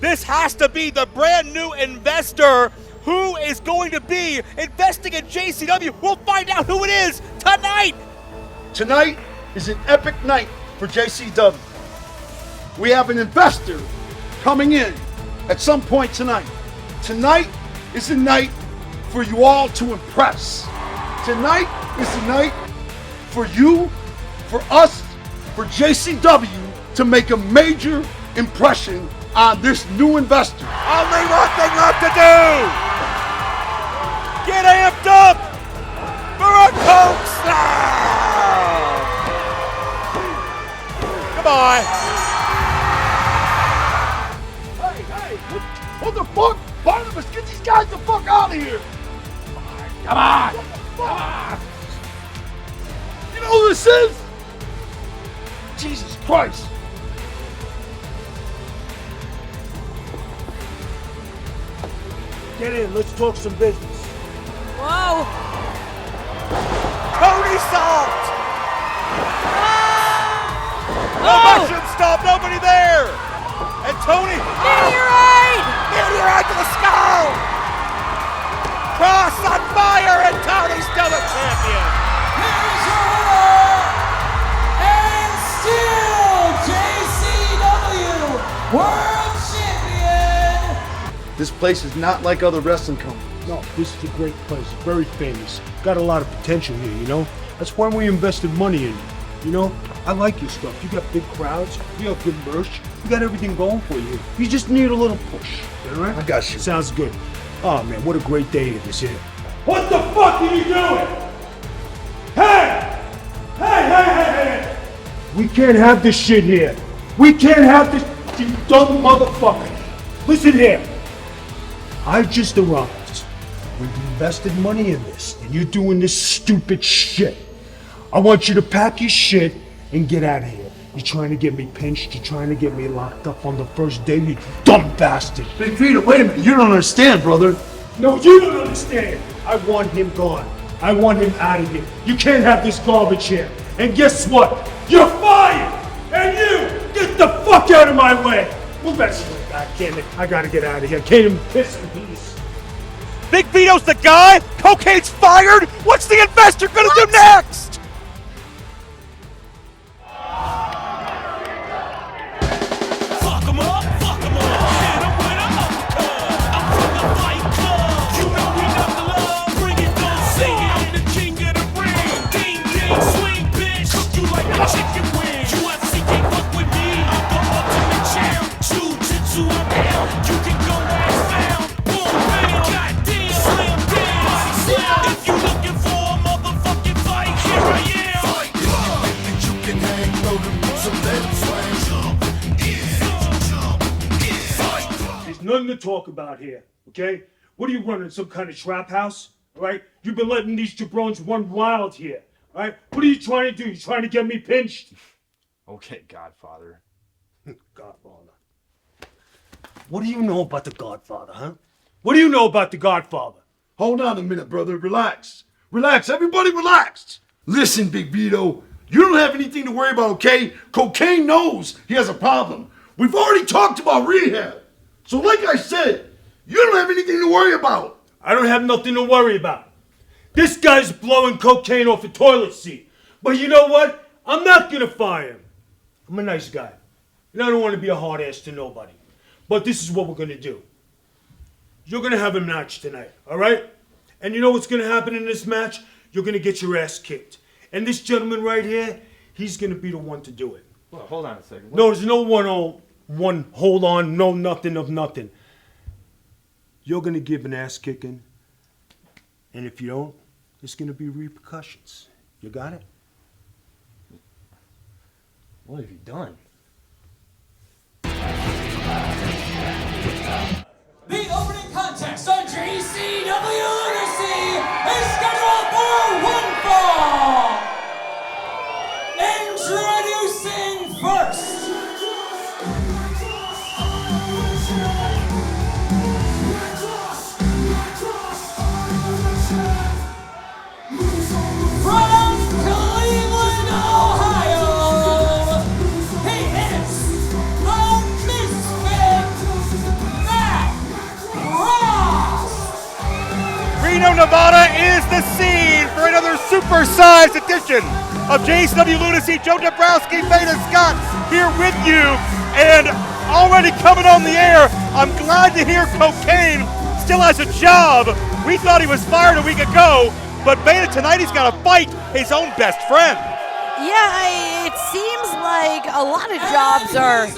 This has to be the brand new investor who is going to be investing in JCW. We'll find out who it is tonight. Tonight is an epic night for JCW. We have an investor coming in at some point tonight. Tonight is the night for you all to impress. Tonight is the night for you, for us, for JCW to make a major impression on this new investor. Only one thing left to do. Get amped up for a Coke Slam. Come on. Hey, what the fuck? Barnabas, get these guys the fuck out of here. Come on. You know who this is? Jesus Christ. Get in, let's talk some business. Whoa! Tony Salt! No mushroom stop, nobody there! And Tony... Meteorite! Meteorite to the skull! Cross on fire, and Tony's still the champion! Here's your winner, and still JCW World Champion! This place is not like other wrestling companies. No, this is a great place, very famous. Got a lot of potential here, you know? That's why we invested money in you. You know, I like your stuff. You got big crowds, you got good merch, you got everything going for you. You just need a little push, all right? I got you. Sounds good. Oh man, what a great day it is here. What the fuck are you doing? Hey! Hey! We can't have this shit here. We can't have this, you dumb motherfucker. Listen here. I just arrived. We've invested money in this, and you're doing this stupid shit. I want you to pack your shit and get out of here. You're trying to get me pinched, you're trying to get me locked up on the first day, you dumb bastard. Big Vito, wait a minute. You don't understand, brother. No, you don't understand. I want him gone. I want him out of here. You can't have this garbage here. And guess what? You're fired! And you, get the fuck out of my way! Well, that's right back, damn it. I gotta get out of here. Can't even piss in peace. Big Vito's the guy? Cocaine's fired? What's the investor gonna do next? Nothing to talk about here, okay? What are you running, some kind of trap house, all right? You've been letting these jabrones run wild here, all right? What are you trying to do? You trying to get me pinched? Okay, Godfather. Godfather. What do you know about the Godfather, huh? What do you know about the Godfather? Hold on a minute, brother. Relax. Relax. Everybody relax. Listen, Big Vito. You don't have anything to worry about, okay? Cocaine knows he has a problem. We've already talked about rehab. So like I said, you don't have anything to worry about. I don't have nothing to worry about. This guy's blowing cocaine off a toilet seat. But you know what? I'm not gonna fire him. I'm a nice guy. And I don't want to be a hard ass to nobody. But this is what we're gonna do. You're gonna have a match tonight, alright? And you know what's gonna happen in this match? You're gonna get your ass kicked. And this gentleman right here, he's gonna be the one to do it. Well, hold on a second. No, there's no one hold on, no nothing of nothing. You're gonna give an ass kicking, and if you don't, there's gonna be repercussions. You got it? What have you done? The opening contest on JCW Lunacy is scheduled for one fall. Introducing first. From Cleveland, Ohio, he Nevada is the scene for another supersized edition of JCW Lunacy. Joe Dabrowski, Beta Scott here with you, and already coming on the air, I'm glad to hear Cocaine still has a job. We thought he was fired a week ago, but Beta, tonight he's got to fight his own best friend. Yeah, it seems like a lot of jobs are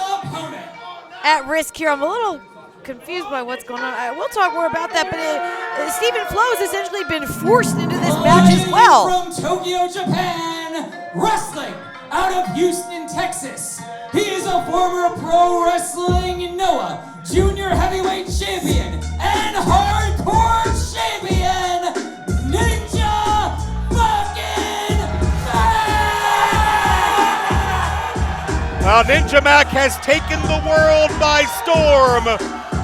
at risk here. I'm a little confused by what's going on. We'll talk more about that, but Stephen Flowe has essentially been forced into this match as well. From Tokyo, Japan, wrestling out of Houston, Texas. He is a former pro wrestling Noah Junior Heavyweight Champion and Hardcore Champion, Ninja fucking Mack! Ninja Mack has taken the world by storm.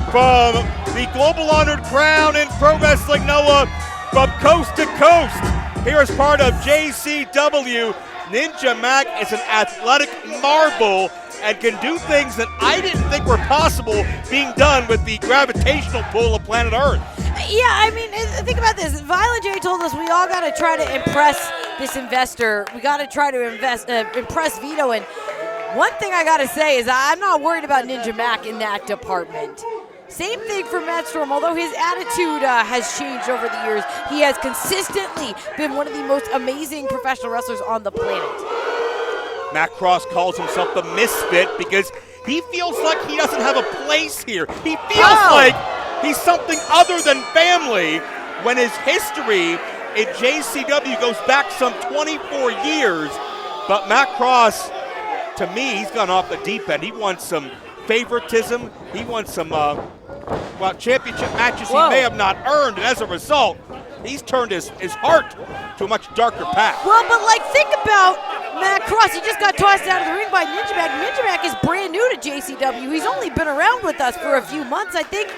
From the global honored crown in pro wrestling Noah, from coast to coast. Here as part of JCW, Ninja Mack is an athletic marvel and can do things that I didn't think were possible being done with the gravitational pull of planet Earth. Yeah, I mean, think about this. Violent J told us we all got to try to impress this investor. We got to try to impress Vito. And one thing I got to say is I'm not worried about Ninja Mack in that department. Same thing for Matt Storm. Although his attitude has changed over the years, he has consistently been one of the most amazing professional wrestlers on the planet. Matt Cross calls himself the misfit because he feels like he doesn't have a place here. He feels like he's something other than family when his history in JCW goes back some 24 years. But Matt Cross, to me, he's gone off the deep end. He wants some favoritism. He wants some championship matches he may have not earned, and as a result, he's turned his heart to a much darker path. Well, but think about Matt Cross. He just got tossed out of the ring by Ninja Mack. Ninja Mack is brand new to JCW. He's only been around with us for a few months. I think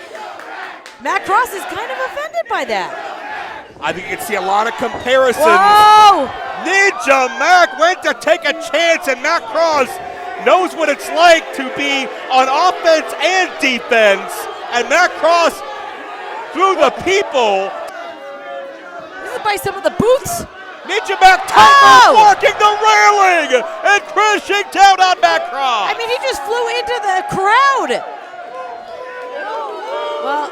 Matt Cross is kind of offended by that. I think you can see a lot of comparisons. Whoa! Ninja Mack went to take a chance, and Matt Cross knows what it's like to be on offense and defense. And Matt Cross, through the people. This is by some of the booths. Ninja Mack marking the railing and crashing down on Matt Cross. I mean, he just flew into the crowd. Well,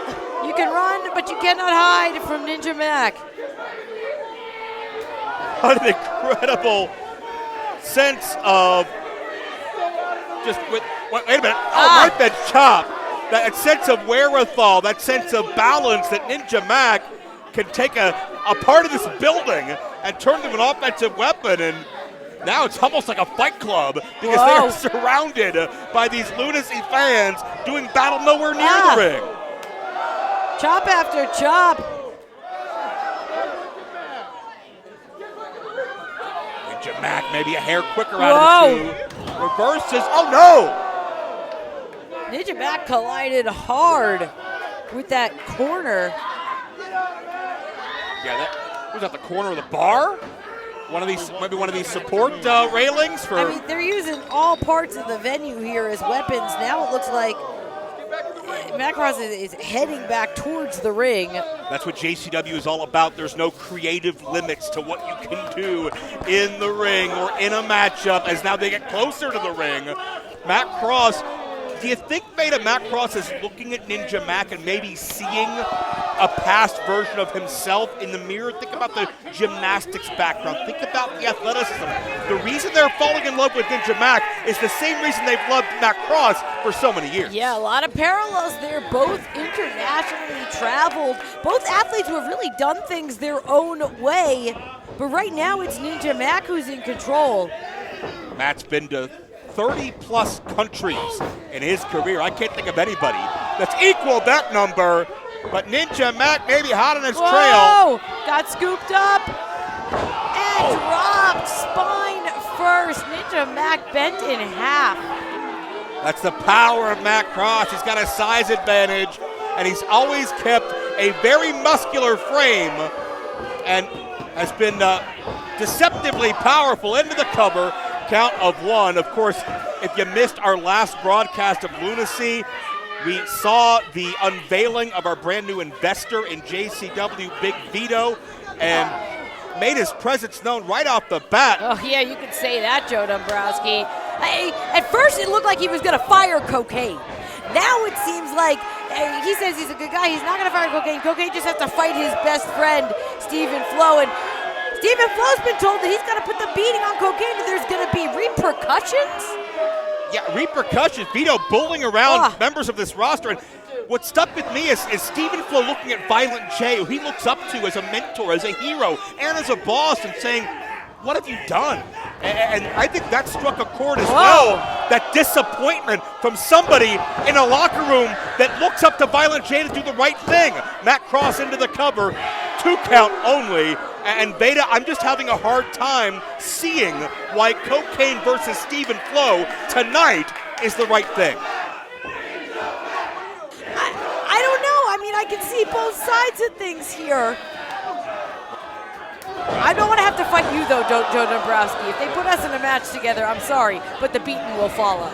you can run, but you cannot hide from Ninja Mack. What an incredible sense of just wait a minute. Right bench chop. That sense of wherewithal, that sense of balance that Ninja Mack can take a part of this building and turn it into an offensive weapon. And now it's almost like a fight club because they are surrounded by these Lunacy fans doing battle nowhere near the ring. Chop after chop. Ninja Mack maybe a hair quicker out of the two. Reverses. Oh no! Ninja Mack collided hard with that corner. Yeah, that was at the corner of the bar. Maybe one of these support railings for. I mean, they're using all parts of the venue here as weapons. Now it looks like Matt Cross is heading back towards the ring. That's what JCW is all about. There's no creative limits to what you can do in the ring or in a matchup as now they get closer to the ring. Matt Cross, do you think Matt Cross is looking at Ninja Mack and maybe seeing a past version of himself in the mirror? Think about the gymnastics background. Think about the athleticism. The reason they're falling in love with Ninja Mack is the same reason they've loved Matt Cross for so many years. Yeah, a lot of parallels there. Both internationally traveled. Both athletes who have really done things their own way. But right now it's Ninja Mack who's in control. Matt's been to 30-plus countries in his career. I can't think of anybody that's equaled that number, but Ninja Mack maybe hot on his trail. Got scooped up and dropped spine first. Ninja Mack bent in half. That's the power of Matt Cross. He's got a size advantage, and he's always kept a very muscular frame and has been deceptively powerful into the cover. Count of one. Of course, if you missed our last broadcast of Lunacy, We saw the unveiling of our brand new investor in JCW, Big Vito, and made his presence known right off the bat. Oh, yeah, you could say that, Joe Dombrowski. At first, it looked like he was going to fire Cocaine. Now it seems like he says he's a good guy. He's not going to fire Cocaine. Cocaine just has to fight his best friend, Stephen Flowe. And Stephen Flowe's been told that he's got to put the beating on Cocaine and there's going to be repercussions. Yeah, repercussions. Vito bullying around members of this roster. And what stuck with me is Stephen Flowe looking at Violent J, who he looks up to as a mentor, as a hero, and as a boss, and saying, what have you done? And I think that struck a chord as well. That disappointment from somebody in a locker room that looks up to Violent J to do the right thing. Matt Cross into the cover, 2 count only. And Beta, I'm just having a hard time seeing why Cocaine versus Stephen Flowe tonight is the right thing. I don't know. I mean, I can see both sides of things here. I don't want to have to fight you, though, Joe Dombrowski. If they put us in a match together, I'm sorry, but the beating will follow.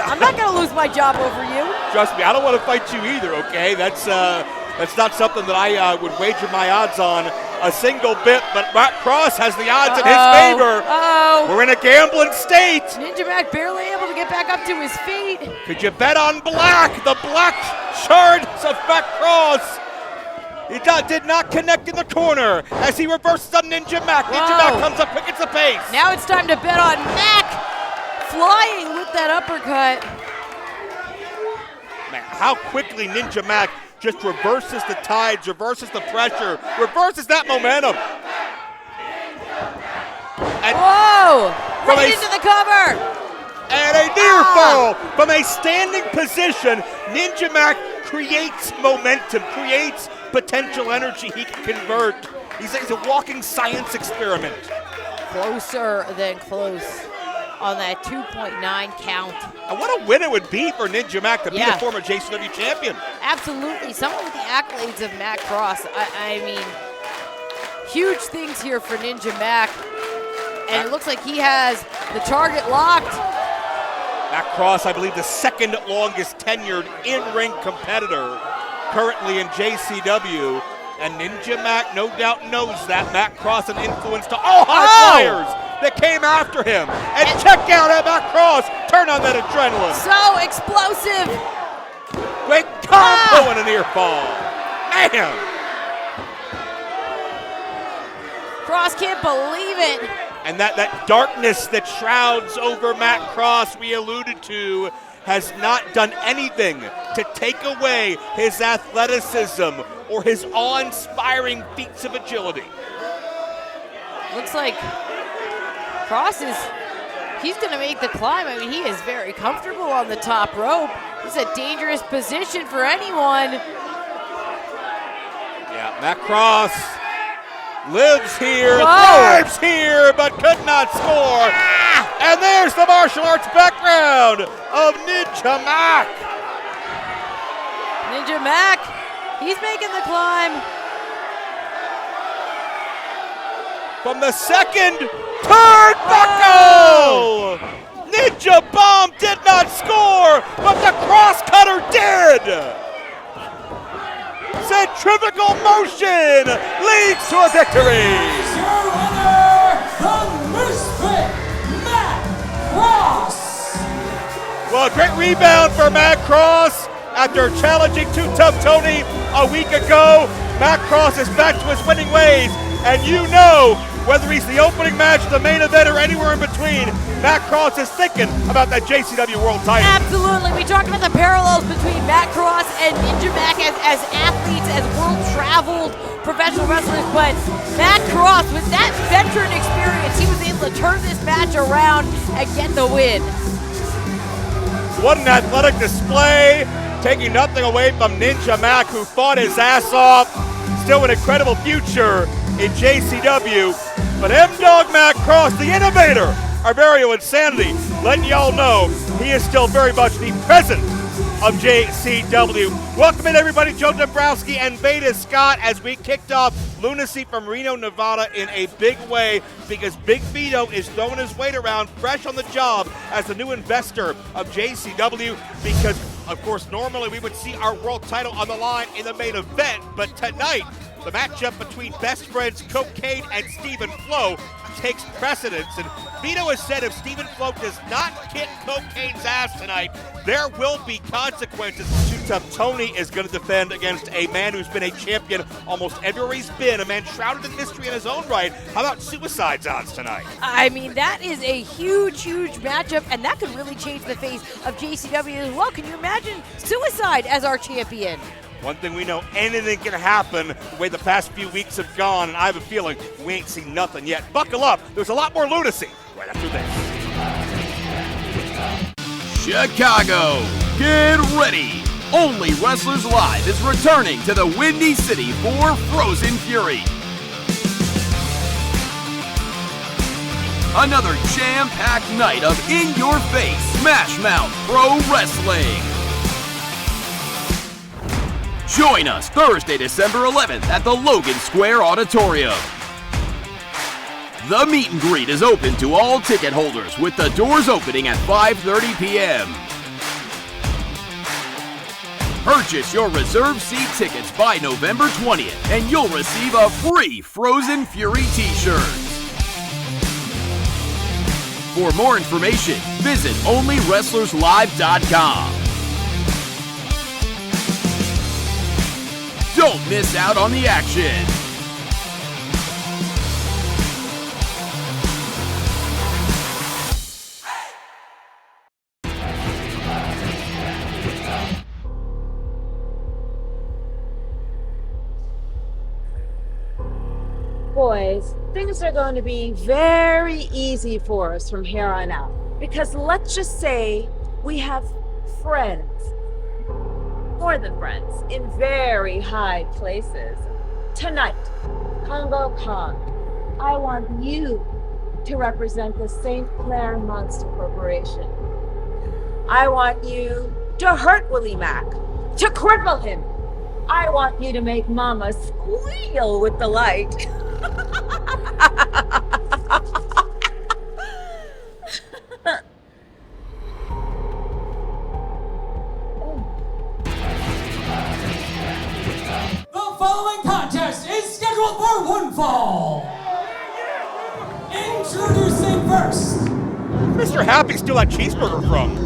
I'm not going to lose my job over you. Trust me, I don't want to fight you either, okay? That's not something that I would wager my odds on a single bit, but Matt Cross has the odds in his favor. We're in a gambling state. Ninja Mack barely able to get back up to his feet. Could you bet on black? The black shards of Matt Cross. He did not connect in the corner as he reverses on Ninja Mack. Ninja Mack comes up quick, it's the pace. Now it's time to bet on Mack flying with that uppercut. Man, how quickly Ninja Mack just reverses the tides, reverses the pressure, reverses that momentum. And right into the cover. And a near fall from a standing position. Ninja Mack creates momentum, creates potential energy he can convert. He's a walking science experiment. Closer than close on that 2.9 count. And what a win it would be for Ninja Mack to be the former JCW champion. Absolutely. Someone with the accolades of Matt Cross. I mean, huge things here for Ninja Mack. And it looks like he has the target locked. Matt Cross, I believe, the second longest tenured in-ring competitor currently in JCW. And Ninja Mack no doubt knows that. Matt Cross an influence to all high flyers that came after him. And check out at Matt Cross. Turn on that adrenaline. So explosive. Great combo and a near fall. Man. Cross can't believe it. And that darkness that shrouds over Matt Cross we alluded to has not done anything to take away his athleticism or his awe-inspiring feats of agility. Looks like Cross he's going to make the climb. I mean, he is very comfortable on the top rope. This is a dangerous position for anyone. Yeah, Matt Cross lives here, thrives here, but could not score. And there's the martial arts background of Ninja Mack. Ninja Mack, he's making the climb. From the second turnbuckle! Ninja Bomb did not score, but the crosscutter did! Centrifugal motion leads to a victory! Here's your winner, the Misfit, Matt Cross! Well, great rebound for Matt Cross after challenging Tuff Tony a week ago. Matt Cross is back to his winning ways, and you know, whether he's the opening match, the main event, or anywhere in between, Matt Cross is thinking about that JCW World title. Absolutely. We talked about the parallels between Matt Cross and Ninja Mack as athletes, as world-traveled professional wrestlers, but Matt Cross, with that veteran experience, he was able to turn this match around and get the win. What an athletic display, taking nothing away from Ninja Mack, who fought his ass off. Still an incredible future in JCW. But M-Dog Matt Cross, the innovator, Arvario Insanity, letting y'all know he is still very much the president of JCW. Welcome in, everybody. Joe Dombrowski and Beta Scott as we kicked off Lunacy from Reno, Nevada in a big way because Big Vito is throwing his weight around, fresh on the job as the new investor of JCW, because Of course, normally we would see our world title on the line in the main event, but tonight, the matchup between best friends Cocaine and Stephen Flowe takes precedence. And Vito has said if Stephen Flowe does not kick Cocaine's ass tonight, there will be consequences. Tuff Tony is going to defend against a man who's been a champion almost everywhere he's been, a man shrouded in mystery in his own right. How about Suicide's odds tonight? I mean, that is a huge, huge matchup, and that could really change the face of JCW as well. Can you imagine Suicide as our champion? One thing we know, anything can happen the way the past few weeks have gone, and I have a feeling we ain't seen nothing yet. Buckle up. There's a lot more lunacy right after this. Chicago, get ready. Only Wrestlers Live is returning to the Windy City for Frozen Fury. Another jam-packed night of in-your-face Smash Mouth Pro Wrestling. Join us Thursday, December 11th at the Logan Square Auditorium. The meet and greet is open to all ticket holders with the doors opening at 5:30 p.m. Purchase your reserved seat tickets by November 20th and you'll receive a free Frozen Fury t-shirt. For more information, visit onlywrestlerslive.com. Don't miss out on the action. Boys, things are going to be very easy for us from here on out. Because let's just say we have friends. More than friends, in very high places. Tonight, Kongo Kong, I want you to represent the St. Clair Monster Corporation. I want you to hurt Willie Mack, to cripple him. I want you to make Mama squeal with delight. The following contest is scheduled for one fall. Introducing first. Mr. Happy still that cheeseburger from?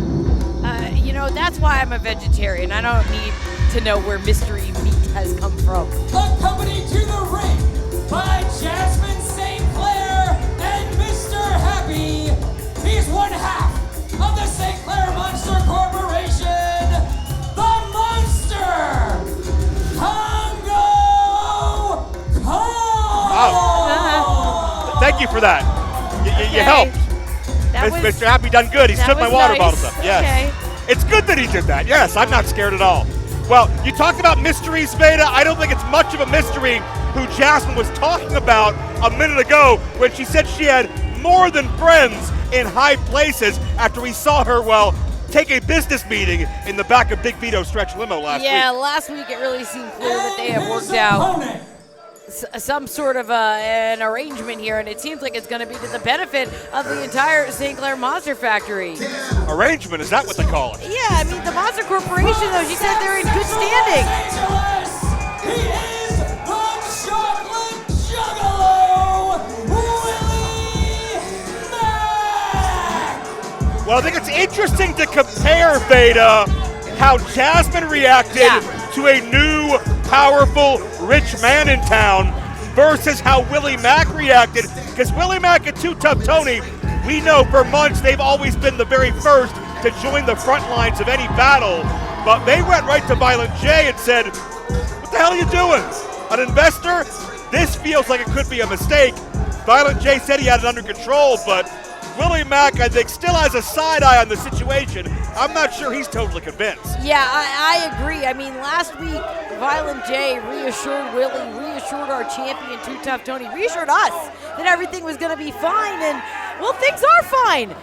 You know, that's why I'm a vegetarian. I don't need to know where mystery meat has come from. Accompanied to the ring by Jasmine St. Clair and Mr. Happy. He's one half of the St. Clair Monster Corporation. The Monster, Kongo Kong. Oh. Thank you for that. You helped. Mr. Happy done good. He took my water bottles up. Yes. Okay. It's good that he did that. Yes, I'm not scared at all. Well, you talked about mysteries, Veda. I don't think it's much of a mystery who Jasmine was talking about a minute ago when she said she had more than friends in high places after we saw her, well, take a business meeting in the back of Big Vito stretch limo last week. Yeah, last week it really seemed clear that they have worked out some sort of an arrangement here, and it seems like it's going to be to the benefit of the entire St. Clair Monster Factory. Arrangement, is that what they call it? Yeah, I mean, the Monster Corporation, though, she said they're in good standing. He is the Chocolate Juggalo, Willie Mack. Well, I think it's interesting to compare, Veda, how Jasmine reacted to a new, powerful, rich man in town versus how Willie Mack reacted. Because Willie Mack and Tuff Tony, we know for months they've always been the very first to join the front lines of any battle. But they went right to Violent J and said, "What the hell are you doing? An investor? This feels like it could be a mistake." Violent J said he had it under control, but Willie Mack, I think, still has a side eye on the situation. I'm not sure he's totally convinced. Yeah, I agree. I mean, last week, Violent J reassured Willie, reassured our champion, Tuff Tony, reassured us that everything was going to be fine, and, well, things are fine.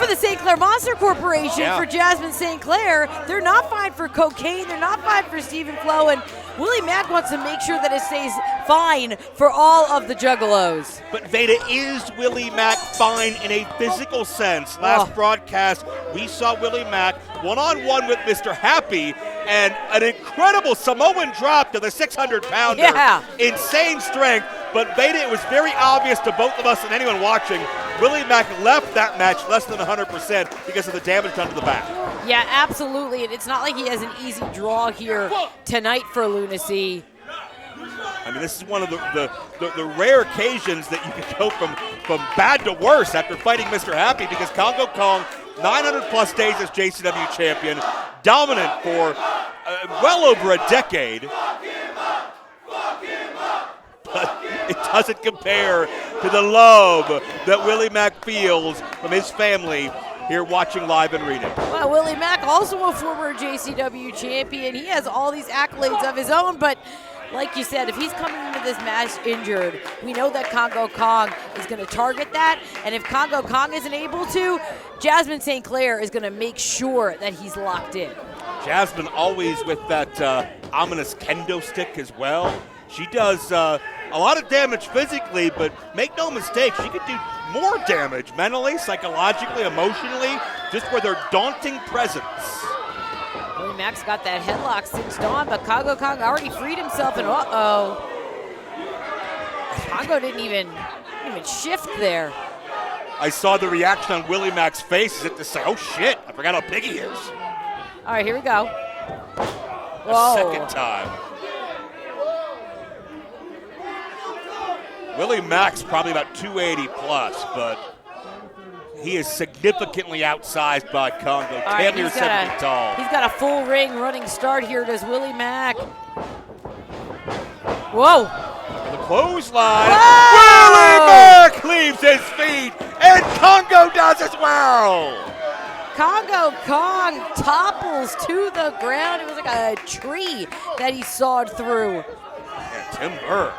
for the St. Clair Monster Corporation, Yeah. for Jasmine St. Clair. They're not fine for cocaine. They're not fine for Stephen Flowe. And Willie Mack wants to make sure that it stays fine for all of the Juggalos. But Veda, is Willie Mack fine in a physical sense? Last broadcast, we saw Willie Mack one-on-one with Mr. Happy, and an incredible Samoan drop to the 600-pounder. Yeah. Insane strength. But Veda, it was very obvious to both of us and anyone watching, Willie Mack left that match less than 100% because of the damage done to the back. Yeah, absolutely. And it's not like he has an easy draw here tonight for Lunacy. I mean, this is one of the rare occasions that you can go from bad to worse after fighting Mr. Happy, because Kongo Kong, 900-plus days as JCW champion, dominant for well over a decade. But it doesn't compare to the love that Willie Mack feels from his family here watching live in Reno. Well, Willie Mack, also a former JCW champion. He has all these accolades of his own, but like you said, if he's coming into this match injured, we know that Kongo Kong is going to target that, and if Kongo Kong isn't able to, Jasmine St. Clair is going to make sure that he's locked in. Jasmine always with that ominous kendo stick as well. She does a lot of damage physically, but make no mistake, she could do more damage mentally, psychologically, emotionally, just with her daunting presence. Willie Mack's got that headlock cinched on, but Kongo Kong already freed himself, and uh-oh. Kongo didn't even shift there. I saw the reaction on Willie Mack's face as if to say, oh shit, I forgot how big he is. All right, here we go. A Whoa. second time. Willie Mack's probably about 280 plus, but he is significantly outsized by Kongo. All right, Damn near 7 feet tall. He's got a full ring running start here, does Willie Mack. Whoa. The clothesline. Whoa! Willie Mack leaves his feet, and Kongo does as well. Kongo Kong topples to the ground. It was like a tree that he sawed through. Yeah, timber.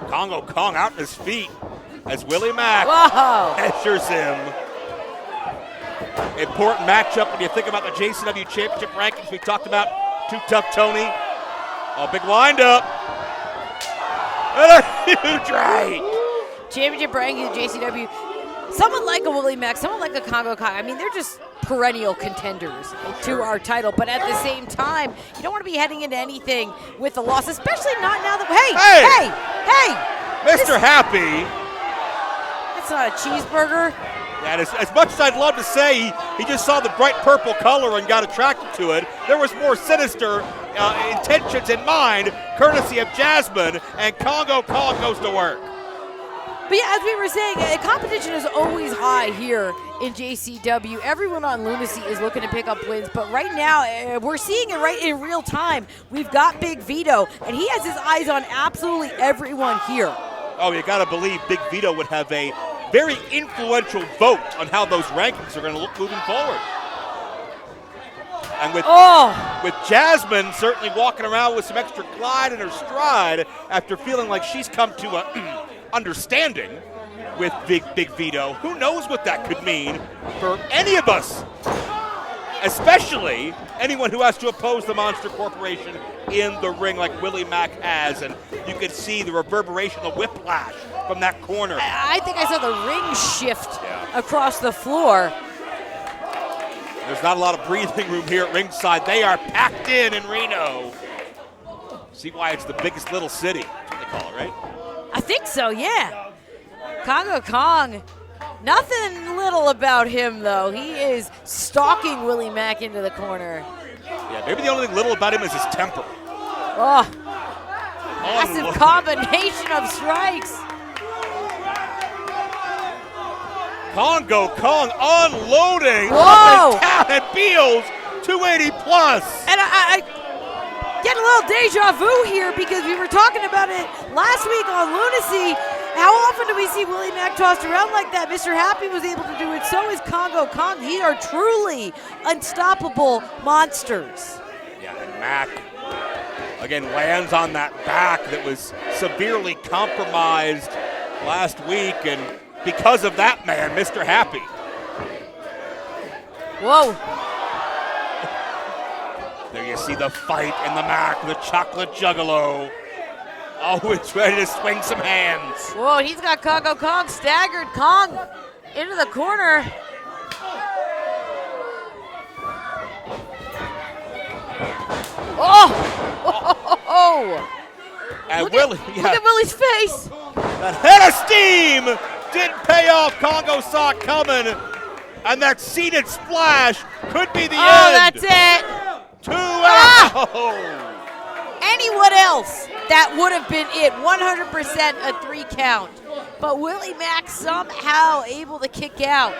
Kongo Kong out in his feet as Willie Mack Whoa. measures him. Important matchup when you think about the JCW Championship rankings we talked about. Too Tuff Tony. Oh, big wind-up. And a huge right. Championship ranking JCW. Someone like a Willie Mack, someone like a Kongo Kong. I mean, they're just perennial contenders to our title. But at the same time, you don't want to be heading into anything with a loss, especially not now that. Hey! Mr. Happy. That's not a cheeseburger. And as much as I'd love to say he just saw the bright purple color and got attracted to it, there was more sinister intentions in mind, courtesy of Jasmine, and Kongo Kong goes to work. But yeah, as we were saying, competition is always high here in JCW. Everyone on Lunacy is looking to pick up wins, but right now, we're seeing it right in real time. We've got Big Vito, and he has his eyes on absolutely everyone here. Oh, you got to believe Big Vito would have a very influential vote on how those rankings are going to look moving forward. And with Jasmine certainly walking around with some extra glide in her stride after feeling like she's come to a understanding with Big Vito. Who knows what that could mean for any of us, especially anyone who has to oppose the Monster Corporation in the ring like Willie Mack has. And you can see the reverberation, the whiplash from that corner. I think I saw the ring shift across the floor. There's not a lot of breathing room here at ringside. They are packed in Reno. See why it's the biggest little city. That's what they call it, right? I think so, yeah. Kongo Kong, nothing little about him, though. He is stalking Willie Mack into the corner. Yeah, maybe the only thing little about him is his temper. Oh, massive combination of strikes. Kongo Kong unloading Whoa. up and down at Beals, 280 plus. And I get a little deja vu here because we were talking about it last week on Lunacy. How often do we see Willie Mack tossed around like that? Mr. Happy was able to do it. So is Kongo Kong. These are truly unstoppable monsters. Yeah, and Mack, again, lands on that back that was severely compromised last week. And because of that man, Mr. Happy. Whoa. There you see the fight in the Mac, the chocolate juggalo. Oh, it's ready to swing some hands. Whoa, he's got Kongo Kong staggered. Kong into the corner. Oh! And Look Willie, at Willie's face. that head of steam didn't pay off. Kongo saw it coming. And that seated splash could be the end. Oh, that's it. 2 out. Anyone else, that would have been it. 100% a 3 count. But Willie Mack somehow able to kick out.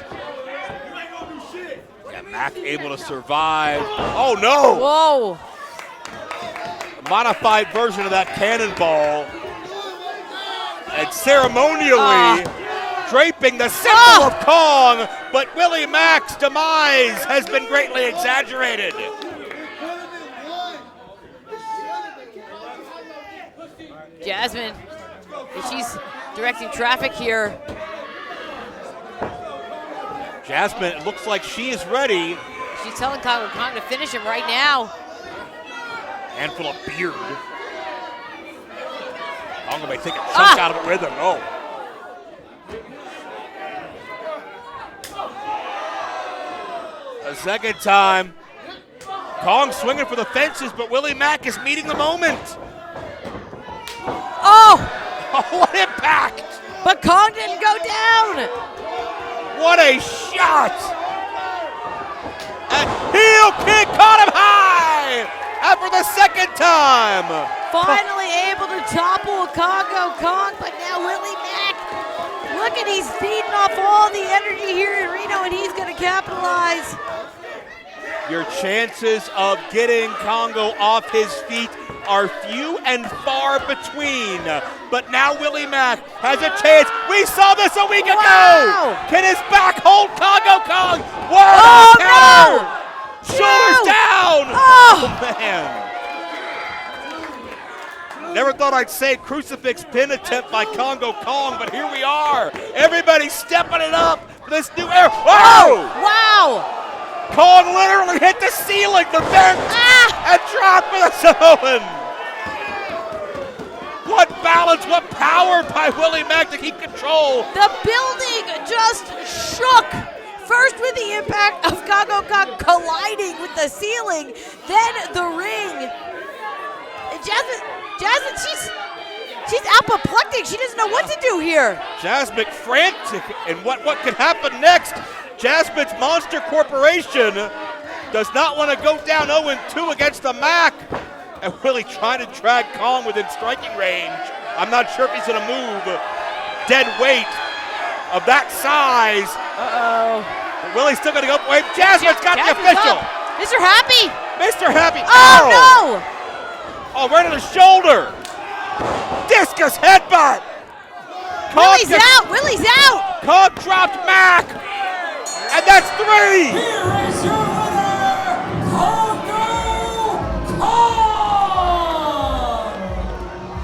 And Mack able to survive. Oh, no. Whoa. A modified version of that cannonball. And ceremonially draping the symbol of Kong. But Willie Mack's demise has been greatly exaggerated. Jasmine, she's directing traffic here. Jasmine, it looks like she is ready. She's telling Kongo Kong to finish him right now. Handful of beard. Kongo may take a chunk out of it with him. Oh. A second time. Kong swinging for the fences, but Willie Mack is meeting the moment. Oh! What impact! But Kong didn't go down. What a shot! And heel kick caught him high! After the second time! Finally able to topple Kongo Kong, but now Willie Mack, look at, he's feeding off all the energy here in Reno, and he's going to capitalize. Your chances of getting Kongo off his feet are few and far between. But now Willie Mack has a chance. We saw this a week ago. Can his back hold Kongo Kong? Whoa, counter! No! Shoulders down! Oh! Man. Never thought I'd say crucifix pin attempt by Kongo Kong, but here we are. Everybody stepping it up for this new era. Whoa! Wow! Kong literally hit the ceiling, the vent, and dropped for the Samoan. What balance, what power by Willie Mack to keep control. The building just shook. First with the impact of Kongo Kong colliding with the ceiling, then the ring. Jasmine, she's apoplectic. She doesn't know what to do here. Jasmine frantic, and what could happen next? Jasmine's Monster Corporation does not want to go down 0-2 against the Mac. And Willie trying to drag Kong within striking range. I'm not sure if he's going to move. Dead weight of that size. But Willie's still going to go. Wait, Jasmine's got the official. Up. Mr. Happy. Mr. Happy. Oh, no. Oh, right on the shoulder. Discus headbutt. Willie's out. Willie's out. Kong dropped Mac. And that's 3. Here is your winner, Kongo Kong!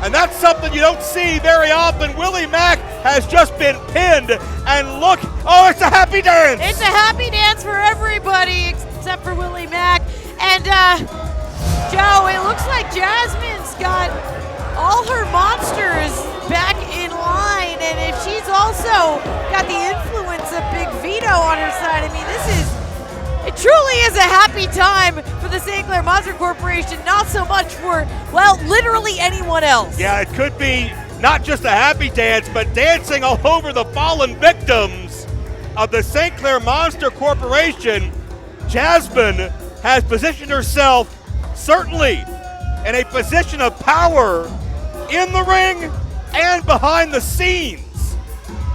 And that's something you don't see very often. Willie Mack has just been pinned. And look, oh, it's a happy dance. It's a happy dance for everybody except for Willie Mack. And, Joe, it looks like Jasmine's got all her monsters back in line, and if she's also got the influence of Big Vito on her side, I mean, it truly is a happy time for the St. Clair Monster Corporation, not so much for, well, literally anyone else. Yeah, it could be not just a happy dance, but dancing all over the fallen victims of the St. Clair Monster Corporation. Jasmine has positioned herself certainly in a position of power in the ring and behind the scenes.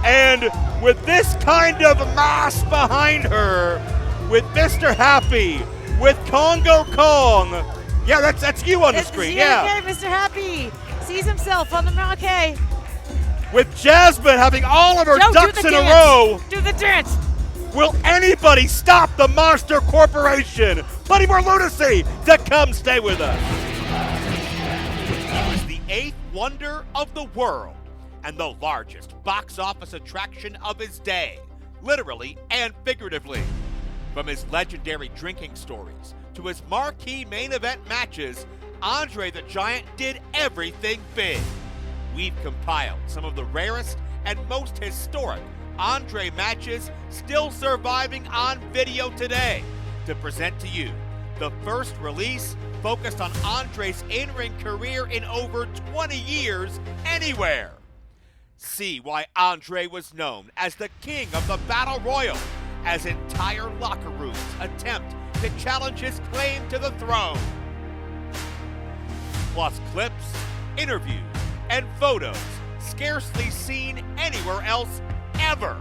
And with this kind of mass behind her, with Mr. Happy, with Kongo Kong, yeah, that's you on the screen, yeah. Mr. Happy sees himself on the marquee. With Jasmine having all of her Joe, ducks in a row, do the dance. will anybody stop the Monster Corporation? Plenty more lunacy to come. Stay with us. He was the 8th wonder of the world and the largest box office attraction of his day, literally and figuratively. From his legendary drinking stories to his marquee main event matches, Andre the Giant did everything big. We've compiled some of the rarest and most historic Andre matches still surviving on video today to present to you the first release focused on Andre's in-ring career in over 20 years anywhere. See why Andre was known as the king of the Battle Royal, as entire locker rooms attempt to challenge his claim to the throne. Plus clips, interviews, and photos scarcely seen anywhere else ever.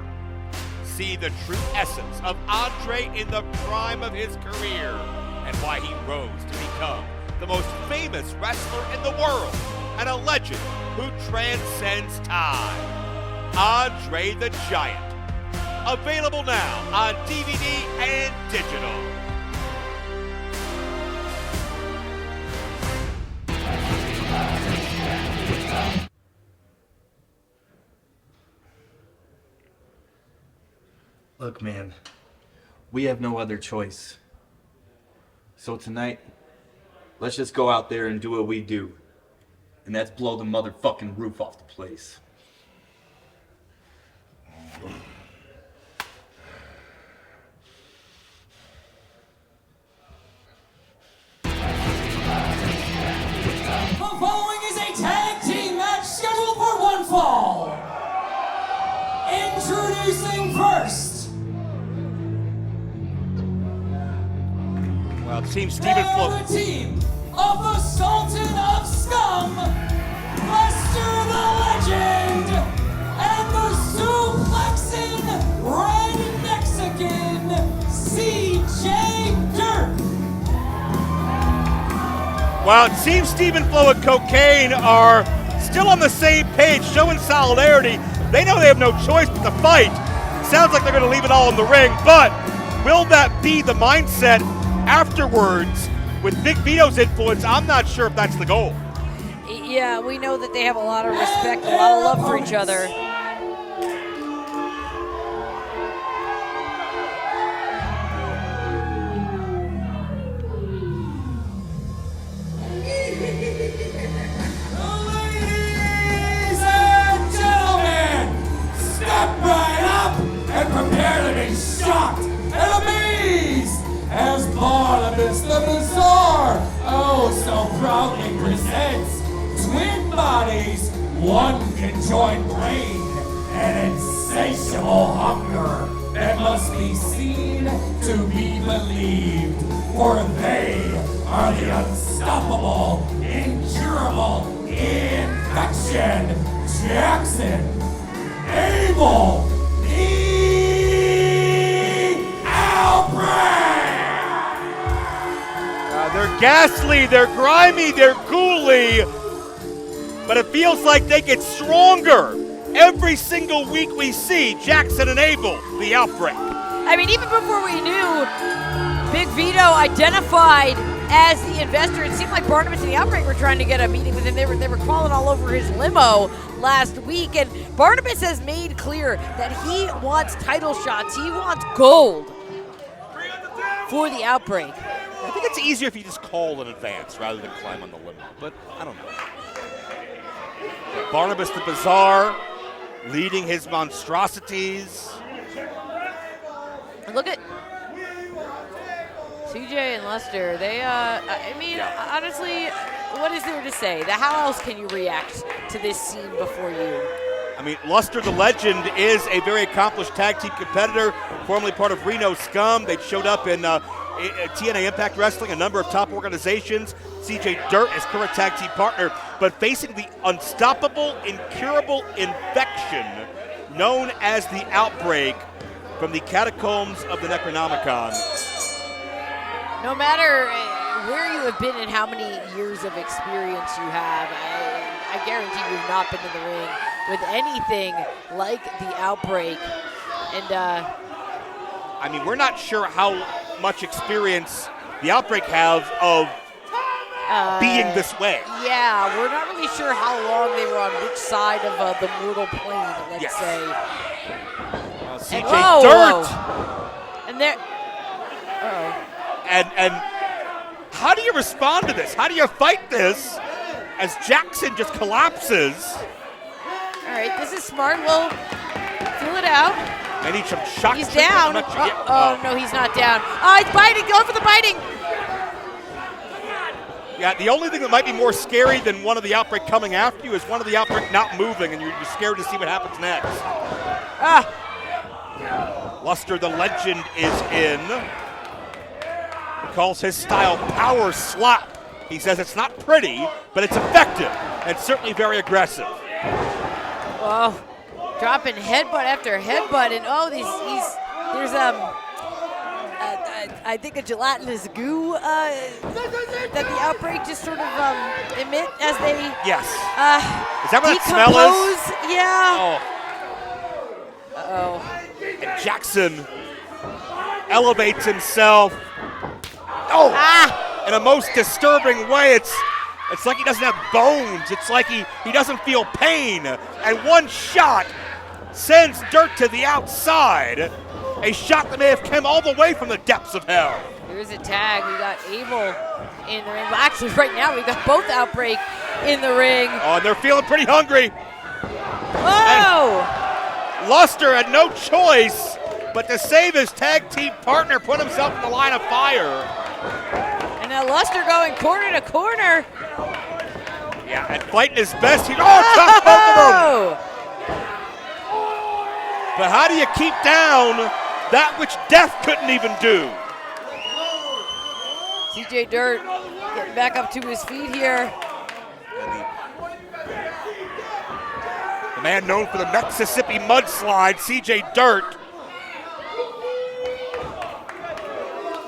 See the true essence of Andre in the prime of his career and why he rose to become the most famous wrestler in the world and a legend who transcends time. Andre the Giant. Available now on DVD and digital. Look, man, we have no other choice. So tonight, let's just go out there and do what we do. And that's blow the motherfucking roof off the place. The following is a tag team match scheduled for one fall. Introducing first. Well, it seems Stephen Flowe. The team of the Sultan of Scum, Lester the Legend, and the suplexing Red Mexican, CJ Dirt. Well, it seems Stephen Flowe and Cocaine are still on the same page, showing solidarity. They know they have no choice but to fight. Sounds like they're going to leave it all in the ring, but will that be the mindset afterwards? With Big Vito's influence, I'm not sure if that's the goal. Yeah, we know that they have a lot of respect, a lot of love for each other. Ladies and gentlemen, step right up and prepare to be shocked and amazed as Barnabas the Bizarre so proudly presents twin bodies, one conjoined brain, and insatiable hunger that must be seen to be believed, for they are the unstoppable, incurable infection, Jackson, Abel, the Outbreak! They're ghastly, they're grimy, they're ghouly, but it feels like they get stronger every single week we see Jackson and Abel, the Outbreak. I mean, even before we knew Big Vito identified as the investor, it seemed like Barnabas and the Outbreak were trying to get a meeting with him. They were crawling all over his limo last week, and Barnabas has made clear that he wants title shots. He wants gold for the Outbreak. I think it's easier if you just call in advance rather than climb on the limo, but I don't know. Barnabas the Bizarre leading his monstrosities. And look at CJ and Lester. They, honestly, what is there to say? How else can you react to this scene before you? I mean, Lester the Legend is a very accomplished tag team competitor, formerly part of Reno Scum. They showed up in TNA Impact Wrestling, a number of top organizations. CJ Dirt is current tag team partner, but facing the unstoppable, incurable infection known as the Outbreak from the catacombs of the Necronomicon. No matter where you have been and how many years of experience you have, I guarantee you've not been in the ring with anything like the Outbreak. And I mean, we're not sure how much experience the Outbreak have of being this way. Yeah, we're not really sure how long they were on which side of the mortal plane, let's say. CJ Dirt! Dirt! And there, And how do you respond to this? How do you fight this as Jackson just collapses? All right, this is smart. We'll feel it out. I need some shock. He's down. Oh, no, he's not down. Oh, he's biting. Go for the biting. Yeah, the only thing that might be more scary than one of the Outbreak coming after you is one of the Outbreak not moving, and you're scared to see what happens next. Luster, the legend, is in. He calls his style power slap. He says it's not pretty, but it's effective and certainly very aggressive. Whoa. Dropping headbutt after headbutt, and there's I think a gelatinous goo that the Outbreak just sort of emit as they is that what that smell is? Yeah. Oh. And Jackson elevates himself. In a most disturbing way. It's like he doesn't have bones. It's like he doesn't feel pain. And one shot sends Dirt to the outside. A shot that may have come all the way from the depths of hell. Here's a tag. We got Abel in the ring. Well, actually, right now we got both Outbreak in the ring. Oh, and they're feeling pretty hungry. Whoa! And Luster had no choice but to save his tag team partner, put himself in the line of fire. And now Luster going corner to corner. Yeah, and fighting his best. Chopped both of them. But how do you keep down that which death couldn't even do? CJ Dirt getting back up to his feet here. The man known for the Mississippi mudslide, CJ Dirt.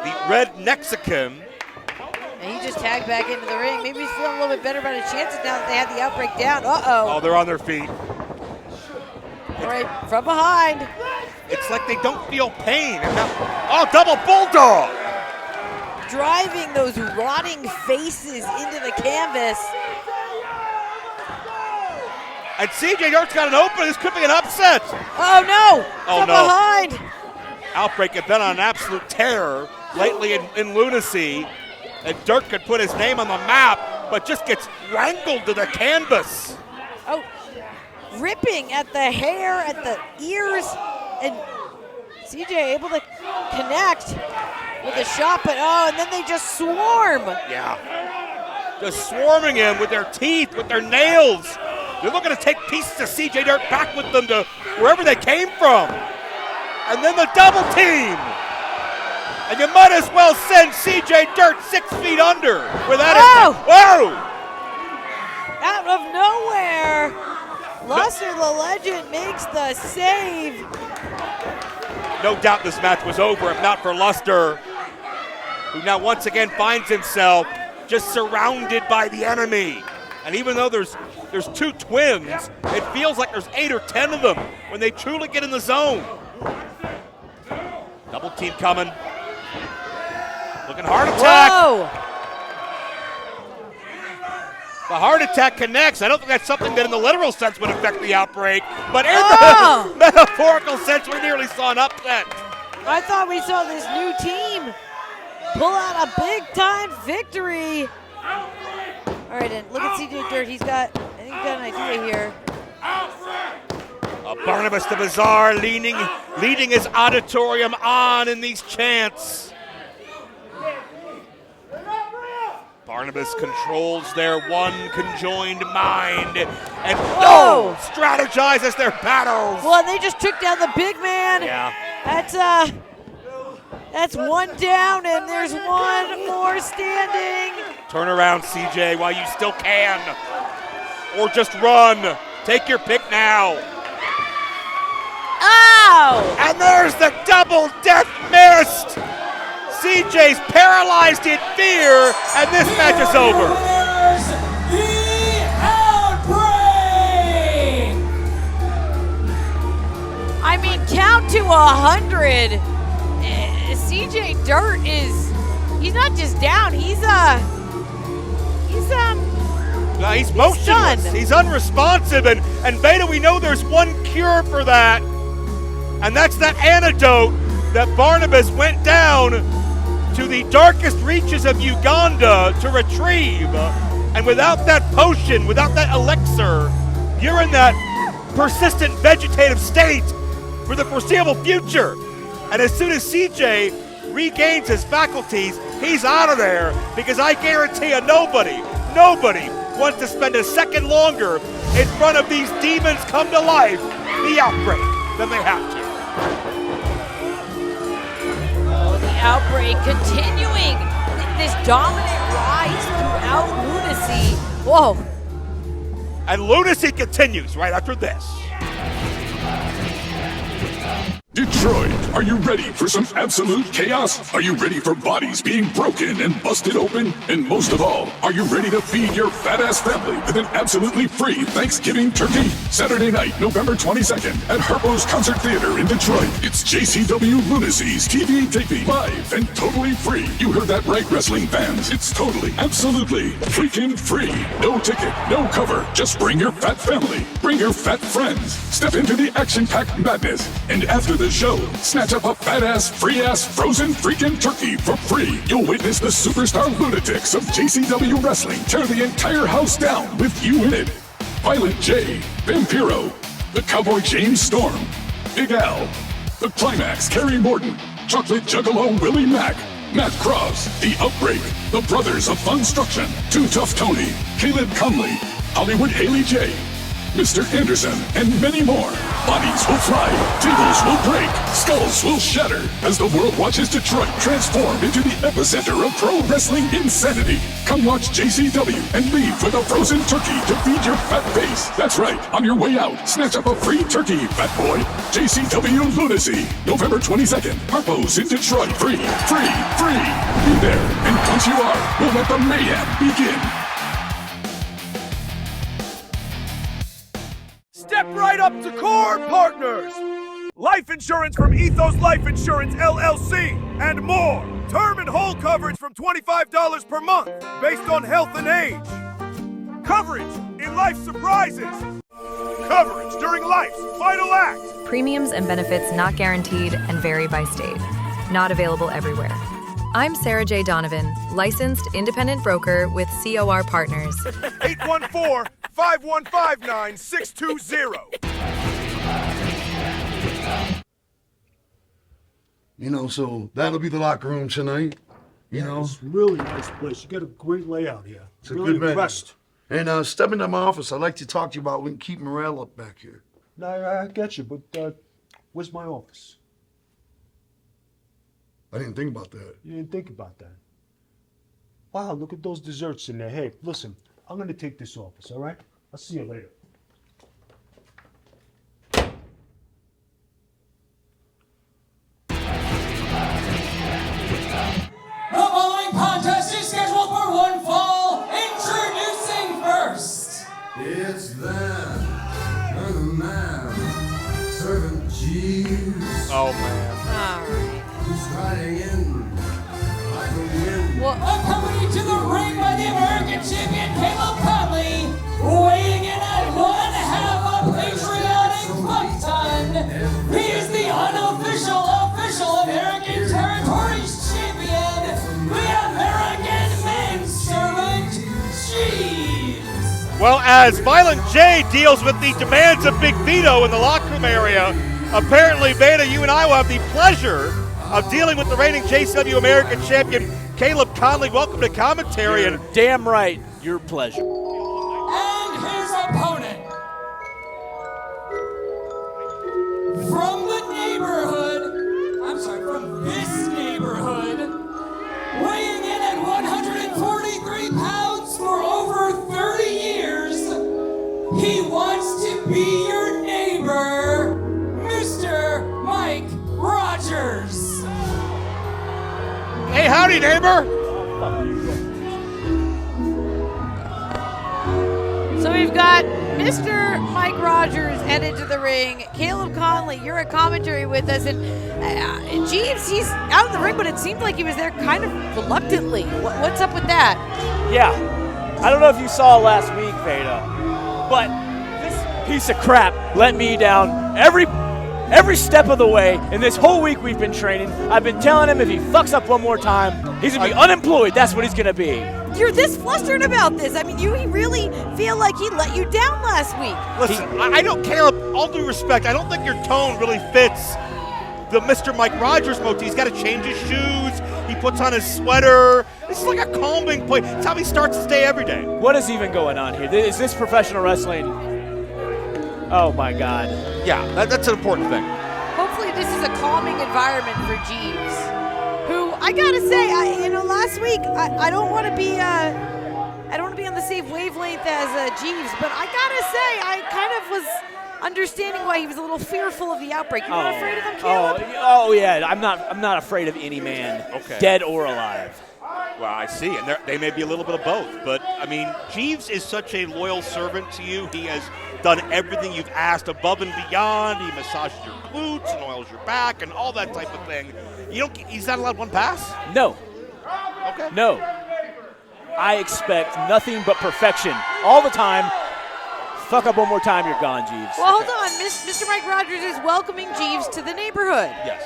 The Red Mexican. And he just tagged back into the ring. Maybe he's feeling a little bit better about his chances now that they have the Outbreak down. Uh-oh. Oh, they're on their feet. All right, from behind. It's like they don't feel pain. Double bulldog. Driving those rotting faces into the canvas. And CJ Dirt's got an open. This could be an upset. Oh, no. Oh, from no. behind. Outbreak had been on an absolute tear lately in Lunacy. And Dirt could put his name on the map, but just gets wrangled to the canvas. Oh. Ripping at the hair, at the ears, and CJ able to connect with a shot, but and then they just swarm. Yeah. Just swarming him with their teeth, with their nails. They're looking to take pieces of CJ Dirt back with them to wherever they came from. And then the double team. And you might as well send CJ Dirt 6 feet under with that. Whoa! Out of nowhere. Luster, the legend, makes the save. No doubt this match was over if not for Luster, who now once again finds himself just surrounded by the enemy. And even though there's 2 twins, it feels like there's 8 or 10 of them when they truly get in the zone. Double team coming. Looking heart attack. Whoa! The heart attack connects. I don't think that's something that in the literal sense would affect the Outbreak, but in the metaphorical sense, we nearly saw an upset. I thought we saw this new team pull out a big-time victory. All right, and look at CJ Dirt. I think he's got an idea here. Barnabas the Bizarre leading his auditorium on in these chants. Barnabas controls their one conjoined mind and strategizes their battles. Well, they just took down the big man. Yeah. That's one down, and there's one more standing. Turn around, CJ, while you still can. Or just run. Take your pick now. Ow! And there's the double death missed. CJ's paralyzed in fear, and this match is over. The Outbreak! I mean, count to 100. CJ Dirt he's not just down, he's motionless. stunned. He's unresponsive, and Vito, we know there's one cure for that, and that's that antidote that Barnabas went down to the darkest reaches of Uganda to retrieve. And without that potion, without that elixir, you're in that persistent vegetative state for the foreseeable future. And as soon as CJ regains his faculties, he's out of there, because I guarantee you nobody wants to spend a second longer in front of these demons come to life, the Outbreak, than they have to. Oh, the Outbreak continuing this dominant rise throughout Lunacy. Whoa. And Lunacy continues right after this. Detroit, are you ready for some absolute chaos? Are you ready for bodies being broken and busted open? And most of all, are you ready to feed your fat-ass family with an absolutely free Thanksgiving turkey? Saturday night, November 22nd at Harpo's Concert Theater in Detroit. It's JCW Lunacy's TV taping, live and totally free. You heard that right, wrestling fans. It's totally, absolutely freaking free. No ticket, no cover. Just bring your fat family. Bring your fat friends. Step into the action-packed madness. And after the show, snatch up a fat-ass, free-ass, frozen freaking turkey for free. You'll witness the superstar lunatics of JCW Wrestling tear the entire house down with you in it. Violent J, Vampiro, the Cowboy James Storm, Big Al, the Climax Kerry Morton, Chocolate Juggalo Willie Mack, Matt Cross, The Outbreak, the Brothers of Funstruction, Tuff Tony, Caleb Conley, Hollywood Haley J, Mr. Anderson, and many more. Bodies will fly, tables will break, skulls will shatter as the world watches Detroit transform into the epicenter of pro wrestling insanity. Come watch JCW and leave with a frozen turkey to feed your fat face. That's right, on your way out, snatch up a free turkey, fat boy. JCW Lunacy, November 22nd, Harpo's in Detroit. Free, free, free. Be there, and once you are, we'll let the mayhem begin. Step right up to Core Partners! Life insurance from Ethos Life Insurance LLC and more. Term and whole coverage from $25 per month based on health and age. Coverage in life surprises. Coverage during life's final act. Premiums and benefits not guaranteed and vary by state. Not available everywhere. I'm Sarah J. Donovan, licensed independent broker with COR Partners. 814-515-9620. You know, so that'll be the locker room tonight. You know, It's really nice place. You got a great layout here. it's a Really good venue. impressed. And step into my office. I'd like to talk to you about we can keep morale up back here. No, I get you, but where's my office? I didn't think about that. You didn't think about that. Wow, look at those desserts in there. Hey, listen, I'm gonna take this office, all right? I'll see you later. The following contest is scheduled for one fall. Introducing first. It's them. They're the man. Servant Jeeves. Oh, man. All right. Who's riding in like a wind. Accompanied to the ring by the American champion Caleb Conley, weighing in at 1/2 a patriotic buck ton. He is the unofficial official American Territories champion, the American manservant Jeeves. Well, as Violent J deals with the demands of Big Vito in the locker room area, apparently, Vito, you and I will have the pleasure of dealing with the reigning JCW American Champion, Caleb Conley. Welcome to commentary. And Damn right, your pleasure. And his opponent, from the neighborhood, from this neighborhood, weighing in at 143 pounds for over 30 years, he wants to be your neighbor, Mr. Mike Rogers. hey, howdy, neighbor. So we've got Mr. Mike Rogers headed to the ring. Caleb Conley, you're a commentary with us. And Jeeves, he's out in the ring, but it seemed like he was there kind of reluctantly. What's up with that? Yeah, I don't know if you saw last week, Vito, but this piece of crap let me down every Every step of the way, and this whole week we've been training, I've been telling him if he fucks up one more time, he's going to be unemployed. That's what he's going to be. You're this flustered about this. I mean, you really feel like he let you down last week. Listen, I don't, Caleb, all due respect, I don't think your tone really fits the Mr. Mike Rogers motif. He's got to change his shoes. He puts on his sweater. This is like a calming point. It's how he starts his day every day. What is even going on here? Is this professional wrestling? Oh, my God. Yeah, that's an important thing. Hopefully this is a calming environment for Jeeves, who I gotta say, last week I don't want to be on the same wavelength as Jeeves, but I gotta say I kind of was understanding why he was a little fearful of the outbreak. You're not afraid of him, Caleb? Oh yeah, I'm not afraid of any man, dead or alive. Well, I see, and they may be a little bit of both. But, I mean, Jeeves is such a loyal servant to you. He has done everything you've asked above and beyond. He massages your glutes and oils your back and all that type of thing. He's not allowed one pass? No. Okay. No. I expect nothing but perfection all the time. Fuck up one more time, you're gone, Jeeves. Well, hold on. Mr. Mike Rogers is welcoming Jeeves to the neighborhood. Yes.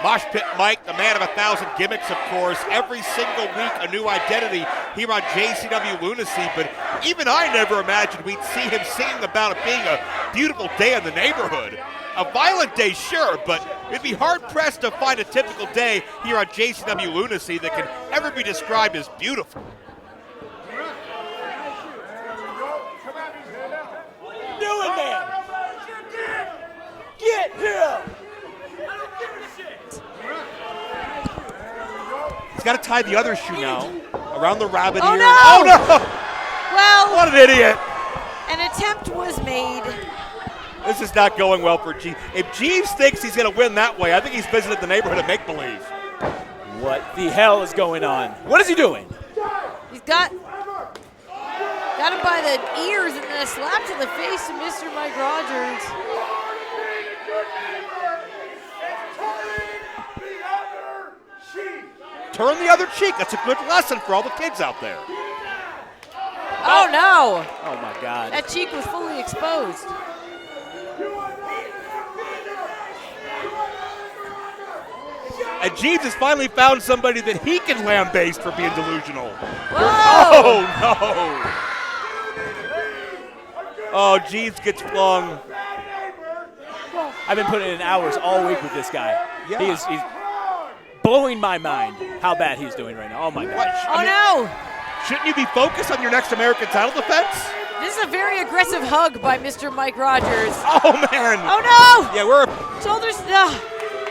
Mosh Pit Mike, the man of 1,000 gimmicks, of course. Every single week, a new identity here on JCW Lunacy. But even I never imagined we'd see him singing about it being a beautiful day in the neighborhood. A violent day, sure, but it'd be hard-pressed to find a typical day here on JCW Lunacy that can ever be described as beautiful. Do it, man! Get him! He's got to tie the other shoe now around the rabbit ear. No! Oh, no! Well, what an idiot. An attempt was made. This is not going well for Jeeves. If Jeeves thinks he's going to win that way, I think he's visited the neighborhood of make-believe. What the hell is going on? What is he doing? He's got him by the ears and then a slap to the face of Mr. Mike Rogers. Turn the other cheek. That's a good lesson for all the kids out there. Oh, no. Oh, my God. That cheek was fully exposed. And Jeeves has finally found somebody that he can lambaste for being delusional. Whoa. Oh, no. Oh, Jeeves gets flung. I've been putting in hours all week with this guy. Yeah. He's blowing my mind how bad he's doing right now. Oh, my God. No. Shouldn't you be focused on your next American title defense? This is a very aggressive hug by Mr. Mike Rogers. Oh, man. Oh, no. Yeah, we're Shoulders.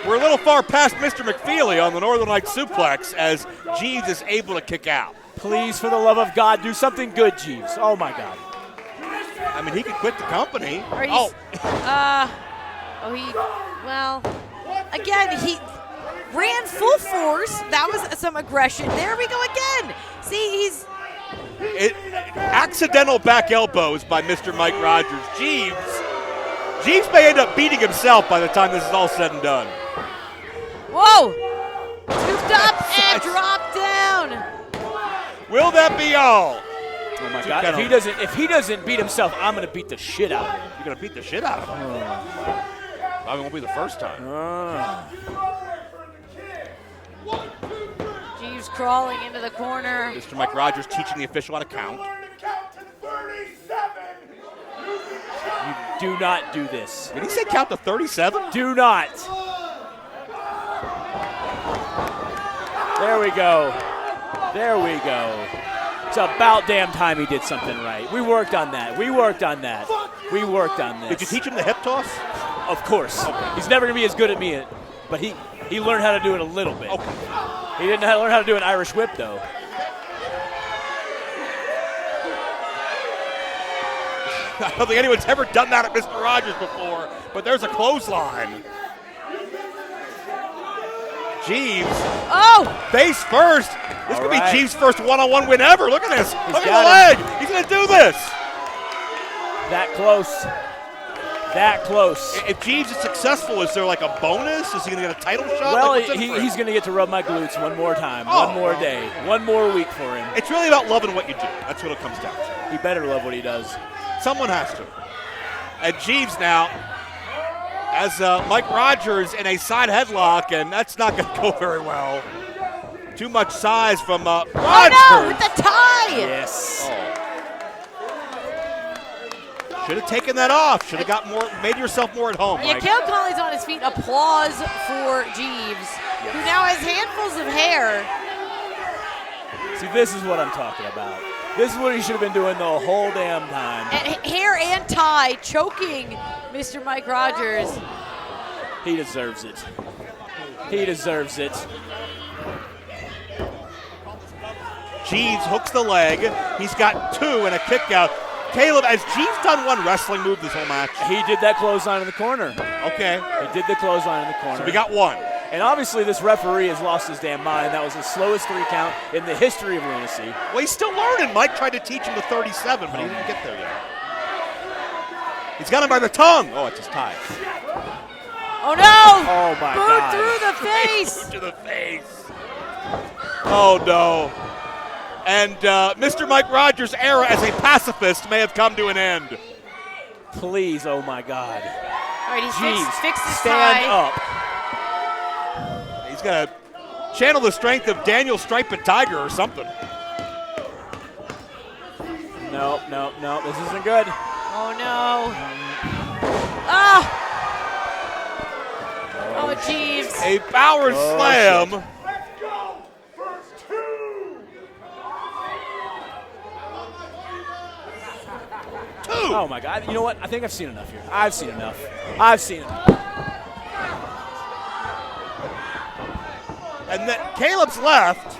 a little far past Mr. McFeely on the Northern Light suplex as Jeeves is able to kick out. Please, for the love of God, do something good, Jeeves. Oh, my God. I mean, he could quit the company. Again, he ran full force. That was some aggression. There we go again. See, accidental back elbows by Mr. Mike Rogers. Jeeves may end up beating himself by the time this is all said and done. Whoa! Scooped up and dropped down. Will that be all? Oh my God! If he doesn't beat himself, I'm gonna beat the shit out of him. You're gonna beat the shit out of him. Probably won't be the first time. Jeeves crawling into the corner. Mr. Mike Rogers teaching the official how to count. You do not do this. Did he say count to 37? Do not. There we go. There we go. It's about damn time he did something right. We worked on that. We worked on this. Did you teach him the hip toss? Of course. Okay. He's never going to be as good at me, but he learned how to do it a little bit. Okay. He didn't learn how to do an Irish whip, though. I don't think anyone's ever done that at Mr. Rogers before, but there's a clothesline. Jeeves. Oh! Face first. This could be Jeeves' first one-on-one win ever. Look at this. Look at the leg. He's going to do this. That close. That close. If Jeeves is successful, is there like a bonus? Is he going to get a title shot? Well, he's going to get to rub my glutes one more time, one more day, one more week for him. It's really about loving what you do. That's what it comes down to. He better love what he does. Someone has to. And Jeeves now as Mike Rogers in a side headlock, and that's not going to go very well. Too much size from Rogers. Oh no, with the tie! Yes. Should have taken that off. Should have got more, made yourself more at home. Yeah, Caleb Conley's on his feet. Applause for Jeeves, who now has handfuls of hair. See, this is what I'm talking about. This is what he should have been doing the whole damn time. And hair and tie choking Mr. Mike Rogers. He deserves it. He deserves it. Jeeves hooks the leg. He's got 2 and a kick out. Caleb, has Jeeves done one wrestling move this whole match? He did that clothesline in the corner. Okay. He did the clothesline in the corner. So we got 1. And obviously this referee has lost his damn mind. That was the slowest 3 count in the history of Lunacy. Well, he's still learning. Mike tried to teach him the 37, but he didn't get there yet. He's got him by the tongue. Oh, it's his tie. Oh no! Oh my Boot God. through the face! Boot to the face. Oh no. And Mr. Mike Rogers' era as a pacifist may have come to an end. Please, oh my God. All right, he's Jeeves, fixed his stand tie. up. He's going to channel the strength of Daniel Striped Tiger or something. No, this isn't good. Oh no. Ah! Oh, Jeeves. A power slam. Let's go. First 2. Oh my God. You know what? I think I've seen enough here. I've seen enough. And then Caleb's left.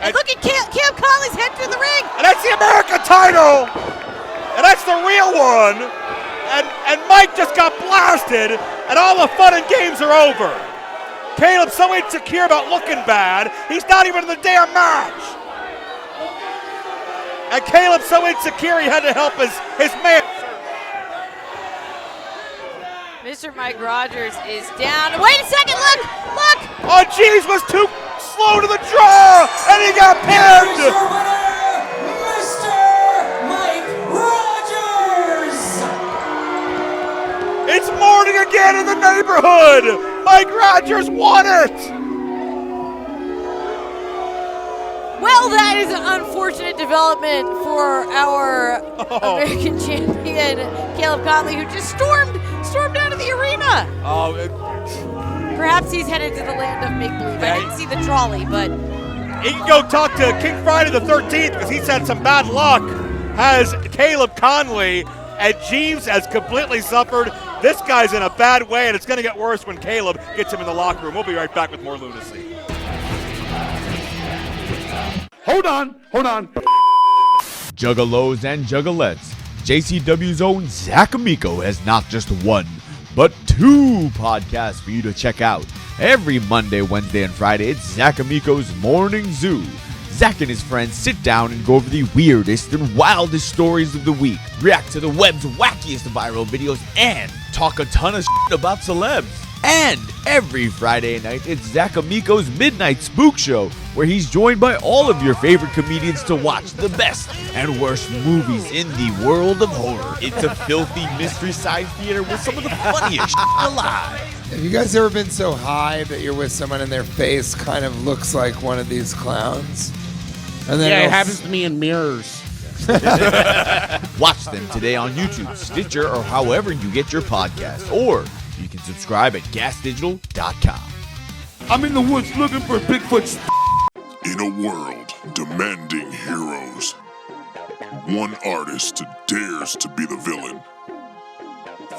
And look at Caleb Conley's head through the ring. And that's the America title. And that's the real one. And Mike just got blasted, and all the fun and games are over. Caleb's so insecure about looking bad, he's not even in the damn match. And Caleb's so insecure he had to help his man. Mr. Mike Rogers is down. Wait a second, look! Oh, Jeeves was too slow to the draw, and he got pinned. Here's your winner, Mr. Mike Rogers. It's morning again in the neighborhood. Mike Rogers won it. Well, that is an unfortunate development for our American champion, Caleb Conley, who just stormed out of the arena. Perhaps he's headed to the land of make-believe. I didn't see the trolley, but... He can go talk to King Friday the 13th because he's had some bad luck. Has Caleb Conley, and Jeeves has completely suffered. This guy's in a bad way, and it's going to get worse when Caleb gets him in the locker room. We'll be right back with more Lunacy. Hold on. Juggalos and juggalettes, JCW's own Zach Amico has not just one, but 2 podcasts for you to check out. Every Monday, Wednesday, and Friday, it's Zach Amico's Morning Zoo. Zach and his friends sit down and go over the weirdest and wildest stories of the week, react to the web's wackiest viral videos, and talk a ton of shit about celebs. And every Friday night, it's Zach Amico's Midnight Spook Show, where he's joined by all of your favorite comedians to watch the best and worst movies in the world of horror. It's a filthy mystery science theater with some of the funniest shit alive. Have you guys ever been so high that you're with someone and their face kind of looks like one of these clowns? And then it happens to me in mirrors. Watch them today on YouTube, Stitcher, or however you get your podcast. Or you can subscribe at gasdigital.com. I'm in the woods looking for Bigfoot's. In a world demanding heroes, one artist dares to be the villain.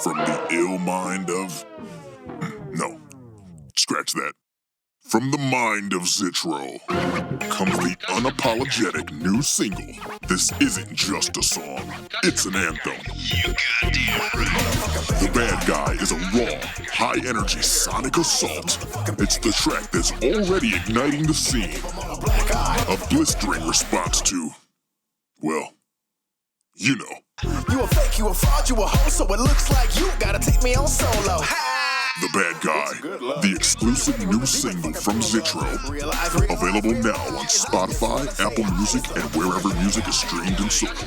From the ill mind of... No, scratch that. From the mind of Zitro comes the unapologetic new single. This isn't just a song, it's an anthem. The Bad Guy is a raw, high-energy sonic assault. It's the track that's already igniting the scene. A blistering response to, well, you know. You a fake, you a fraud, you a hoe, so it looks like you gotta take me on solo. The Bad Guy, the exclusive new single from Zitro. Available now on Spotify, Apple Music, and wherever music is streamed and sold.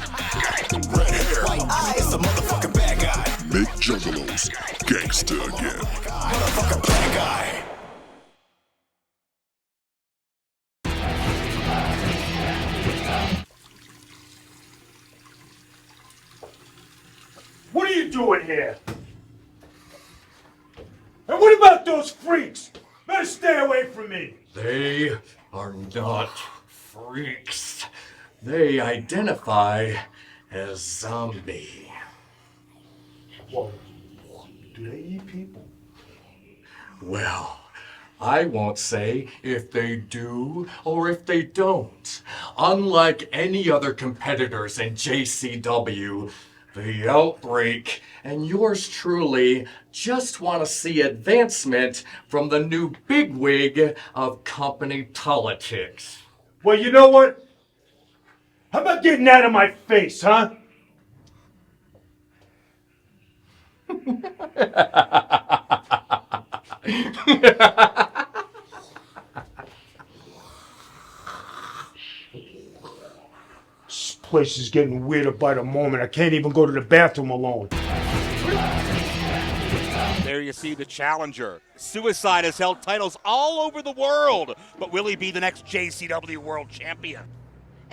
Red hair, white eyes, the motherfucking bad guy. Make Juggalo's gangsta again. Motherfucking bad guy. What are you doing here? And what about those freaks? Better stay away from me. They are not freaks. They identify as zombie. Whoa. Do they eat people? Well, I won't say if they do or if they don't. Unlike any other competitors in JCW, the Outbreak and yours truly just want to see advancement from the new bigwig of company politics. Well, you know what? How about getting out of my face, huh? This place is getting weirder by the moment. I can't even go to the bathroom alone. There you see the challenger. Suicide has held titles all over the world, but will he be the next JCW World Champion?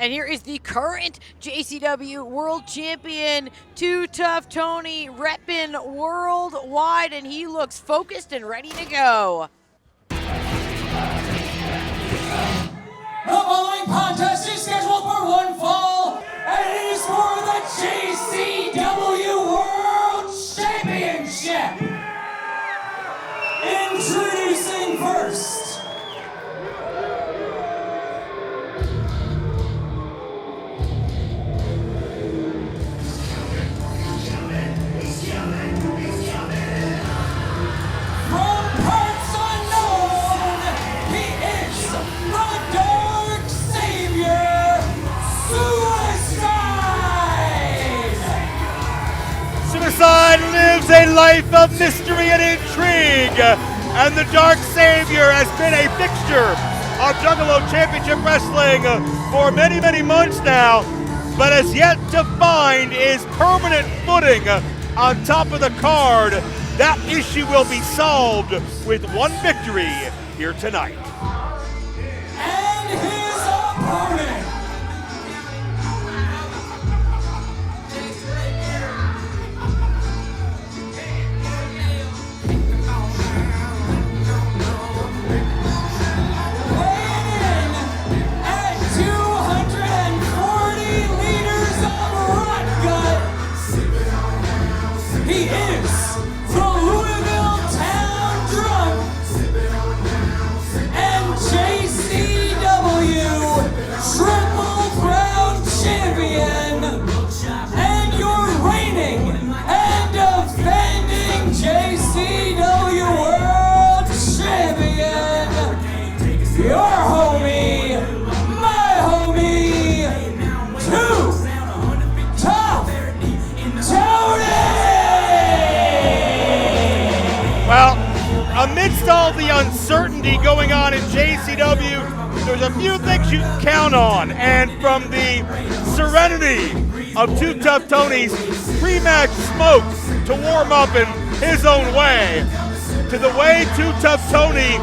And here is the current JCW World Champion, Tuff Tony, repping worldwide, and he looks focused and ready to go. The following contest is scheduled for one fall, and it is for the JCW World Championship. Introducing first, Suicide lives a life of mystery and intrigue, and the Dark Savior has been a fixture of Juggalo Championship Wrestling for many, many months now, but has yet to find his permanent footing on top of the card. That issue will be solved with one victory here tonight. and his opponent, he is the Louisville Town Drunk and JCW Triple Crown Champion, and your reigning and defending JCW World Champion, your homie, my homie, Tuff Tony! Well, amidst all the uncertainty going on in JCW, there's a few things you can count on. And from the serenity of Tuff Tony's pre-match smoke to warm up in his own way, to the way Tuff Tony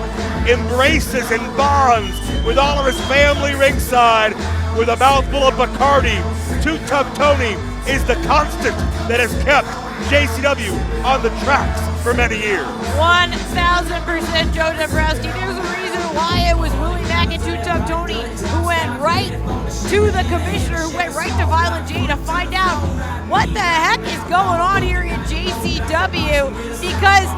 embraces and bonds with all of his family ringside with a mouthful of Bacardi, Tuff Tony is the constant that has kept JCW on the tracks for many years. 1,000% Joe Dombrowski. There's a reason why it was Willie Mack and Tuff Tony who went right to the commissioner, who went right to Violent J to find out what the heck is going on here in JCW, because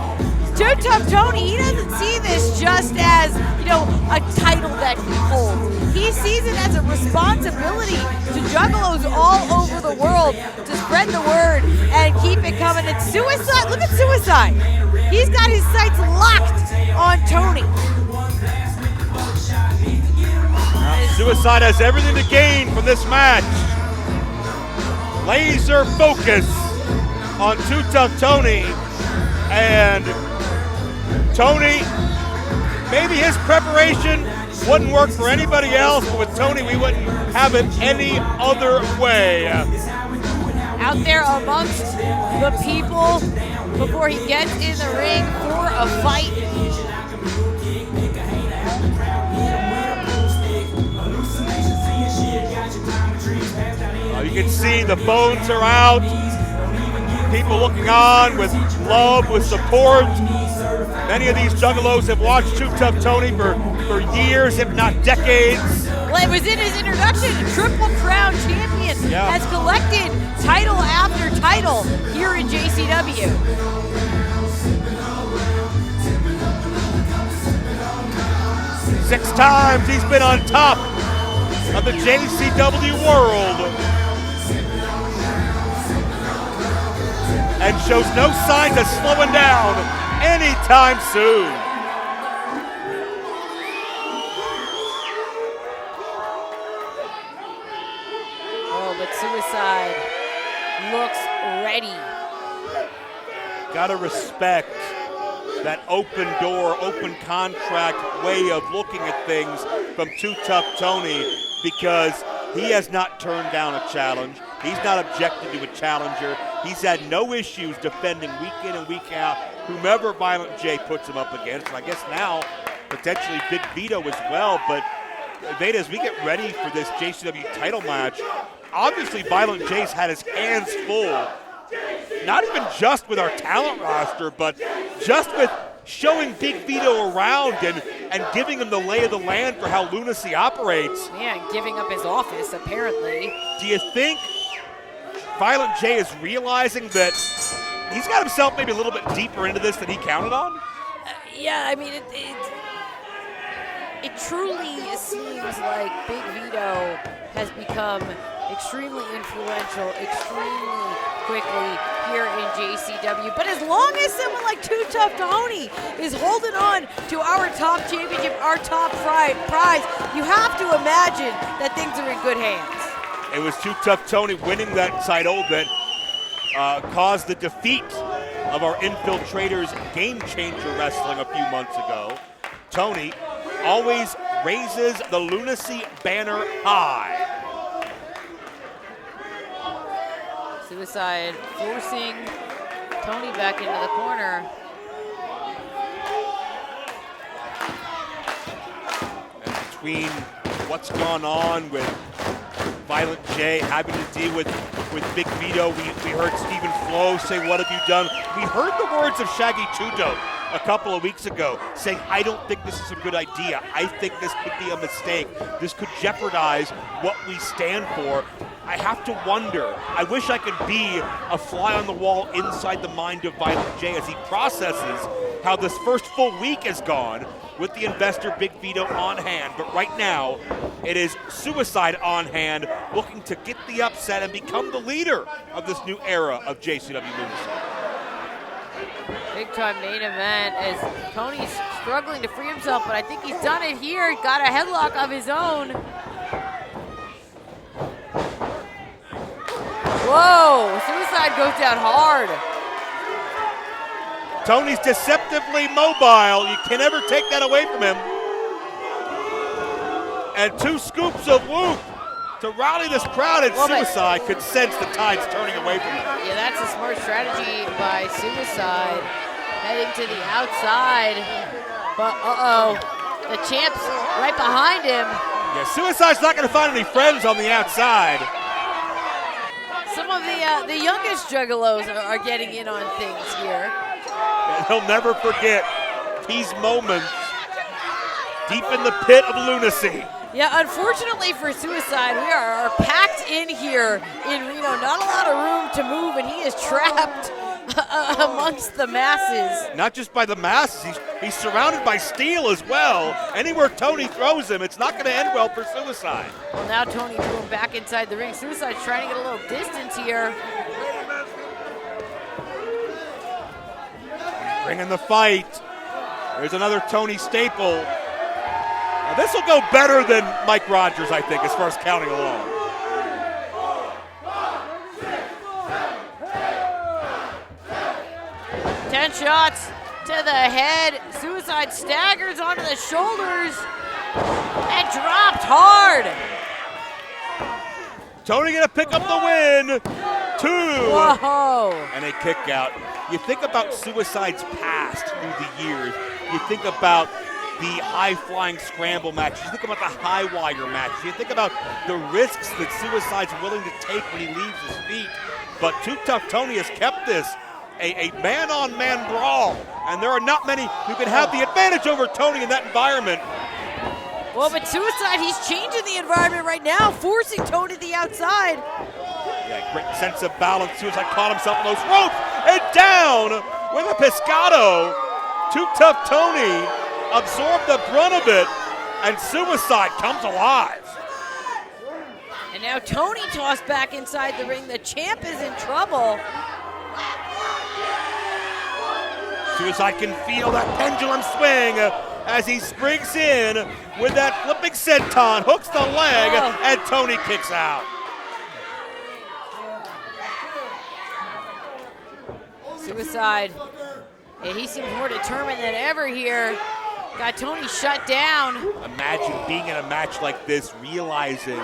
Tuff Tony, he doesn't see this just as, a title that he holds. He sees it as a responsibility to Juggalos all over the world to spread the word and keep it coming. And Suicide, look at Suicide. He's got his sights locked on Tony. Suicide has everything to gain from this match. Laser focus on Tuff Tony, and Tony, maybe his preparation wouldn't work for anybody else, but with Tony, we wouldn't have it any other way. Out there amongst the people, before he gets in the ring for a fight. You can see the bones are out. People looking on with love, with support. Many of these juggalos have watched Tuff Tony for years, if not decades. Well, it was in his introduction. Triple Crown champion has collected title after title here in JCW. 6 times he's been on top of the JCW World. And shows no signs of slowing down anytime soon. Oh, but Suicide looks ready. Gotta respect that open door, open contract way of looking at things from Tuff Tony, because he has not turned down a challenge. He's not objected to a challenger. He's had no issues defending week in and week out whomever Violent J puts him up against. And I guess now, potentially Big Vito as well. But Vito, as we get ready for this JCW title match, obviously Violent J's had his hands full. Not even just with our talent roster, but just with showing Big Vito around and giving him the lay of the land for how Lunacy operates. Yeah, and giving up his office, apparently. Do you think Violent J is realizing that he's got himself maybe a little bit deeper into this than he counted on? Yeah, I mean, it truly seems like Big Vito has become extremely influential, extremely quickly here in JCW. But as long as someone like Tuff Tony is holding on to our top championship, our top prize, you have to imagine that things are in good hands. It was Tuff Tony winning that title that caused the defeat of our Infiltrators Game Changer Wrestling a few months ago. Tony always raises the Lunacy banner high. Suicide forcing Tony back into the corner. And between what's gone on with Violent J having to deal with Big Vito, we heard Stephen Flowe say, "What have you done?" We heard the words of Shaggy Two-Dope a couple of weeks ago saying, "I don't think this is a good idea. I think this could be a mistake. This could jeopardize what we stand for." I have to wonder, I wish I could be a fly on the wall inside the mind of Violent J as he processes how this first full week has gone with the investor Big Vito on hand. But right now, it is Suicide on hand, looking to get the upset and become the leader of this new era of JCW Lunacy. Big time main event as Tony's struggling to free himself, but I think he's done it here. Got a headlock of his own. Whoa, Suicide goes down hard. Tony's deceptively mobile. You can never take that away from him. And 2 scoops of whoop to rally this crowd, and Suicide could sense the tides turning away from him. Yeah, that's a smart strategy by Suicide. Heading to the outside. But the champ's right behind him. Yeah, Suicide's not going to find any friends on the outside. Some of the youngest juggalos are getting in on things here. And he'll never forget these moments deep in the pit of Lunacy. Yeah, unfortunately for Suicide, we are packed in here in Reno. Not a lot of room to move, and he is trapped amongst the masses. Not just by the masses, he's surrounded by steel as well. Anywhere Tony throws him, it's not going to end well for Suicide. Well, now Tony threw him back inside the ring. Suicide's trying to get a little distance here. Bringing the fight. There's another Tony staple. Now, this will go better than Mike Rogers, I think, as far as counting along. Ten shots to the head. Suicide staggers onto the shoulders and dropped hard. Tony gonna pick up the win. 2. Whoa. And a kick out. You think about Suicide's past through the years. You think about the high-flying scramble matches. You think about the high-wire matches. You think about the risks that Suicide's willing to take when he leaves his feet. But Tuff Tony has kept this a man-on-man brawl, and there are not many who can have the advantage over Tony in that environment. Well, but Suicide, he's changing the environment right now, forcing Tony to the outside. Yeah, great sense of balance. Suicide caught himself on those ropes and down with a Pescado. Tuff Tony absorbed the brunt of it, and Suicide comes alive. And now Tony tossed back inside the ring. The champ is in trouble. Suicide can feel that pendulum swing as he springs in with that flipping senton, hooks the leg, and Tony kicks out. Suicide, yeah, he seems more determined than ever here. Got Tony shut down. Imagine being in a match like this, realizing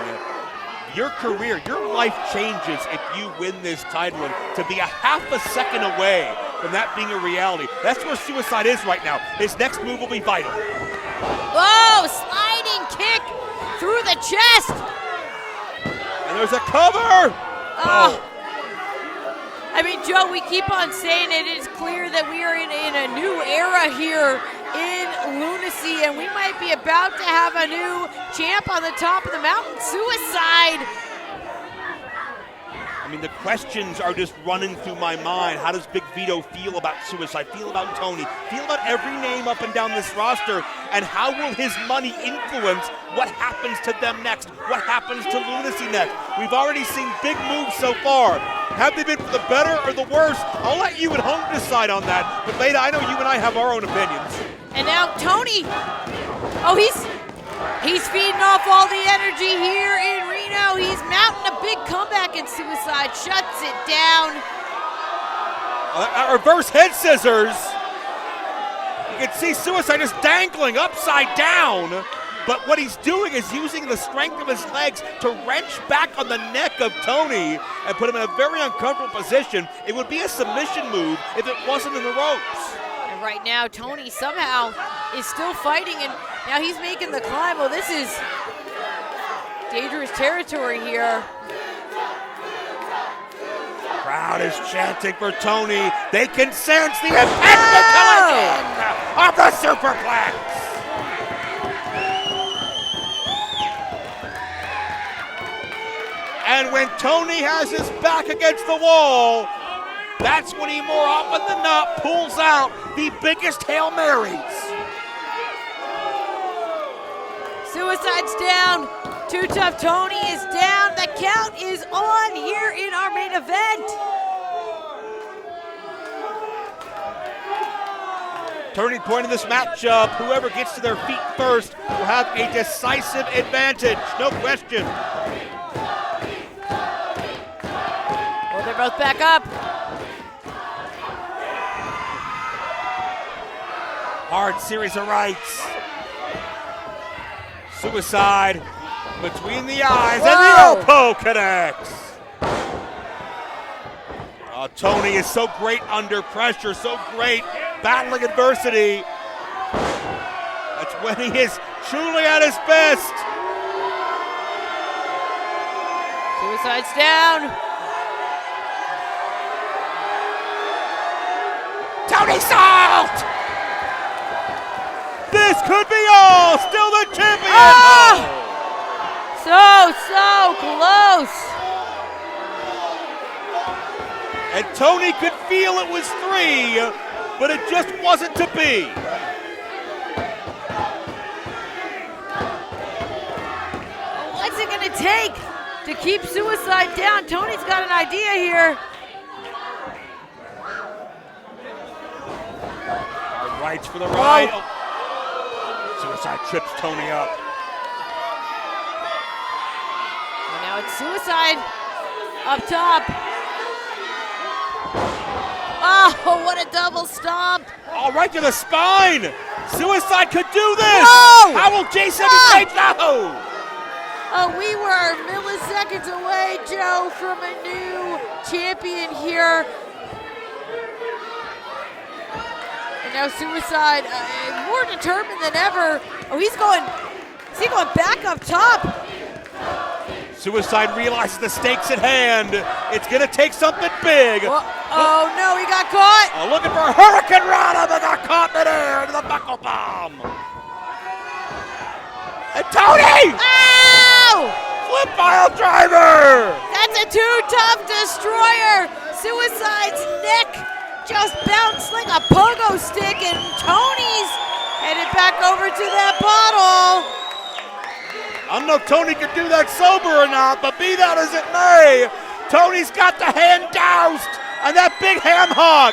your career, your life changes if you win this title, and to be a half a second away from that being a reality. That's where Suicide is right now. His next move will be vital. Whoa, sliding kick through the chest. And there's a cover. Oh. I mean, Joe, we keep on saying it. It's clear that we are in a new era here in Lunacy, and we might be about to have a new champ on the top of the mountain. Suicide. I mean, the questions are just running through my mind. How does Big Vito feel about Suicide, feel about Tony, feel about every name up and down this roster, and how will his money influence what happens to them next, what happens to Lunacy next? We've already seen big moves so far. Have they been for the better or the worse? I'll let you at home decide on that. But Veda, I know you and I have our own opinions. And now Tony, he's feeding off all the energy here in Reno. He's mounting a big comeback, and Suicide shuts it down. Reverse head scissors. You can see Suicide just dangling upside down. But what he's doing is using the strength of his legs to wrench back on the neck of Tony and put him in a very uncomfortable position. It would be a submission move if it wasn't in the ropes. And right now, Tony somehow is still fighting, and now he's making the climb. Well, this is dangerous territory here. Crowd is chanting for Tony. They can sense the impending collision of the superplex. And when Tony has his back against the wall, that's when he more often than not pulls out the biggest Hail Marys. Suicide's down. Tuff Tony is down. The count is on here in our main event. Turning point of this matchup, whoever gets to their feet first will have a decisive advantage, no question. Well, they're both back up. Hard series of rights. Suicide between the eyes, and the elbow connects. Tony is so great under pressure, so great battling adversity. That's when he is truly at his best. Suicide's down. Tony Salt! This could be all. Still the champion. Oh! So close. And Tony could feel it was 3, but it just wasn't to be. What's it gonna take to keep Suicide down? Tony's got an idea here. Hard rights for the right. Oh. Suicide trips Tony up. And now it's Suicide up top. Oh, what a double stomp. All right to the spine. Suicide could do this. Whoa! How will JCW change that? Oh, we were milliseconds away, Joe, from a new champion here. now Suicide more determined than ever. Oh, is he going back up top? Suicide realizes the stakes at hand. It's going to take something big. Oh no, he got caught. Looking for a Hurricane Rana, but got caught in air into the buckle bomb. And Tony! Ow! Flip pile driver! That's a two-tough destroyer. Suicide's neck just bounced like a pogo stick, and Tony's headed back over to that bottle. I don't know if Tony could do that sober or not, but be that as it may, Tony's got the hand doused, and that big ham hock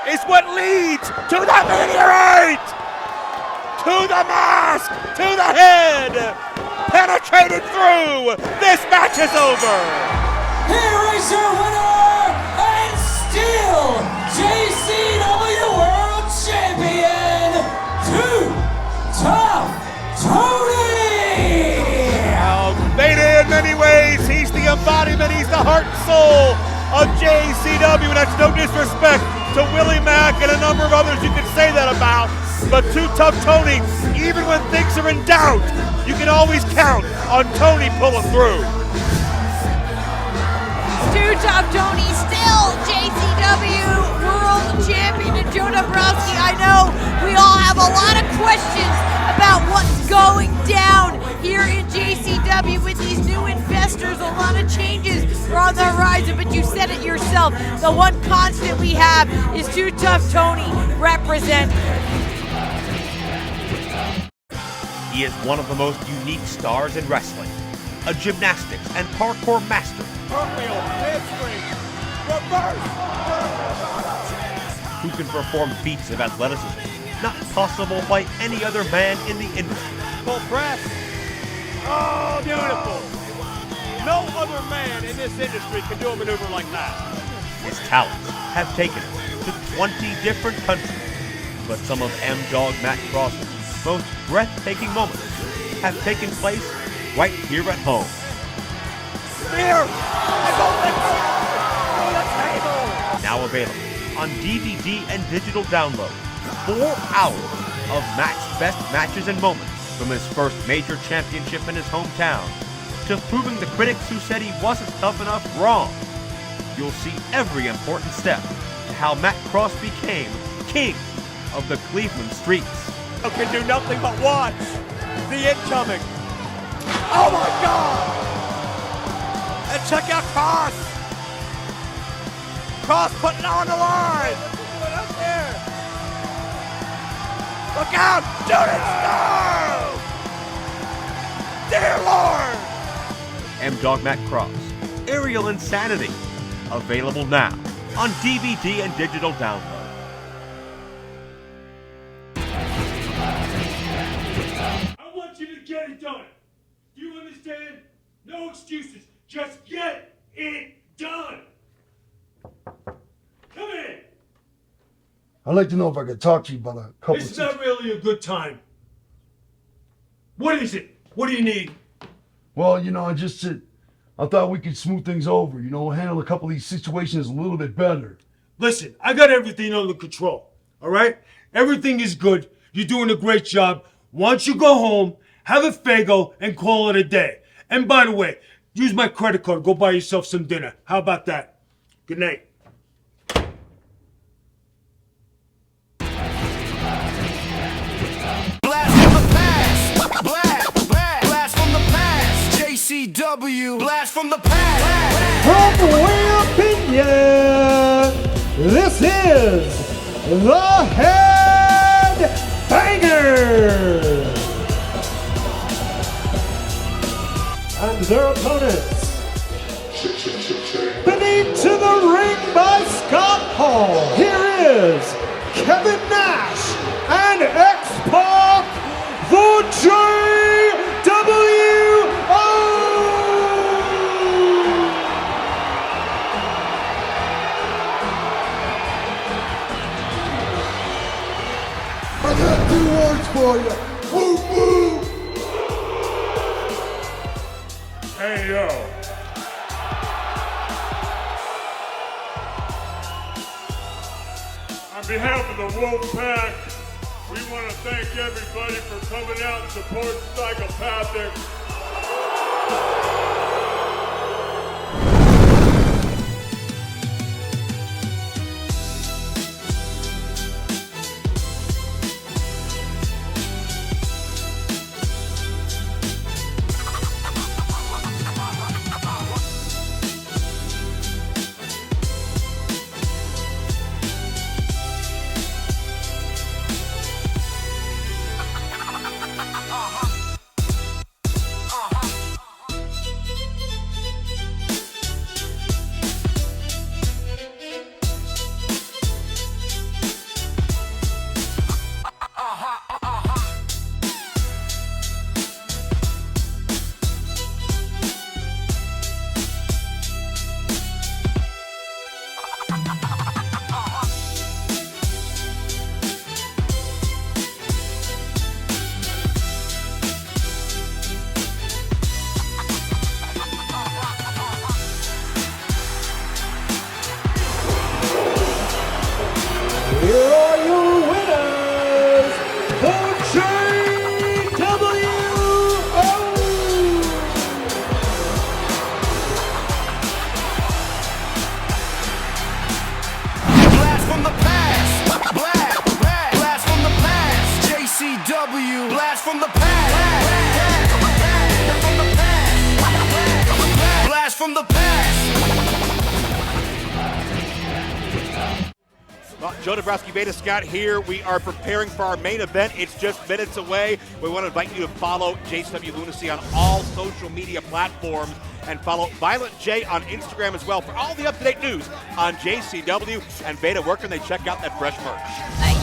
is what leads to the meteorite, to the mask, to the head, penetrated through. This match is over. Here is your winner and still JCW World Champion, Tuff Tony! Beta in many ways, he's the embodiment, he's the heart and soul of JCW, and that's no disrespect to Willie Mack and a number of others you could say that about, but to Tuff Tony, even when things are in doubt, you can always count on Tony pulling through. Tuff Tony, still JCW World Champion, and Joe Dombrowski, I know we all have a lot of questions about what's going down here in JCW with these new investors. A lot of changes are on the horizon, but you said it yourself. The one constant we have is Tuff Tony represent. He is one of the most unique stars in wrestling, a gymnastics and parkour master. Cartwheel, handspring, reverse! Who can perform feats of athleticism not possible by any other man in the industry. Full press. Oh, beautiful. No other man in this industry can do a maneuver like that. His talents have taken him to 20 different countries, but some of M-Dog Matt Cross's most breathtaking moments have taken place right here at home. Here! Oh, now available on DVD and digital download. 4 hours of Matt's best matches and moments, from his first major championship in his hometown to proving the critics who said he wasn't tough enough wrong. You'll see every important step to how Matt Cross became king of the Cleveland streets. You can do nothing but watch the incoming. Oh my God! And check out Cross. Cross putting it on the line. Look what's up there. Look out! Shooting star! Dear Lord! M-Dog Matt Cross, Aerial Insanity. Available now on DVD and digital download. I want you to get it done. Do you understand? No excuses. Just get it done. Come in. I'd like to know if I could talk to you about a couple It's not really a good time. What is it? What do you need? Well, I thought we could smooth things over, handle a couple of these situations a little bit better. Listen, I got everything under control, all right? Everything is good. You're doing a great job. Why don't you go home, have a Faygo, and call it a day? And by the way, use my credit card. Go buy yourself some dinner. How about that? Good night. JCW, blast from the past. Popular opinion, this is the Head Banger. And their opponents, beneath to the ring by Scott Hall, here is Kevin Nash and X-Pac, the JWO. I got 2 words for you. Woo woo. Hey, yo. On behalf of the Wolf Pack, we want to thank everybody for coming out and supporting Psychopathic. Here are your winners, the JCW Blast from the past. Blast from the past. JCW. Blast from the past. Blast from the past. Well, Joe Dabrowski, Vito Scott here. We are preparing for our main event. It's just minutes away. We want to invite you to follow JCW Lunacy on all social media platforms and follow Violent J on Instagram as well for all the up-to-date news on JCW. And Vito, where can they check out that fresh merch?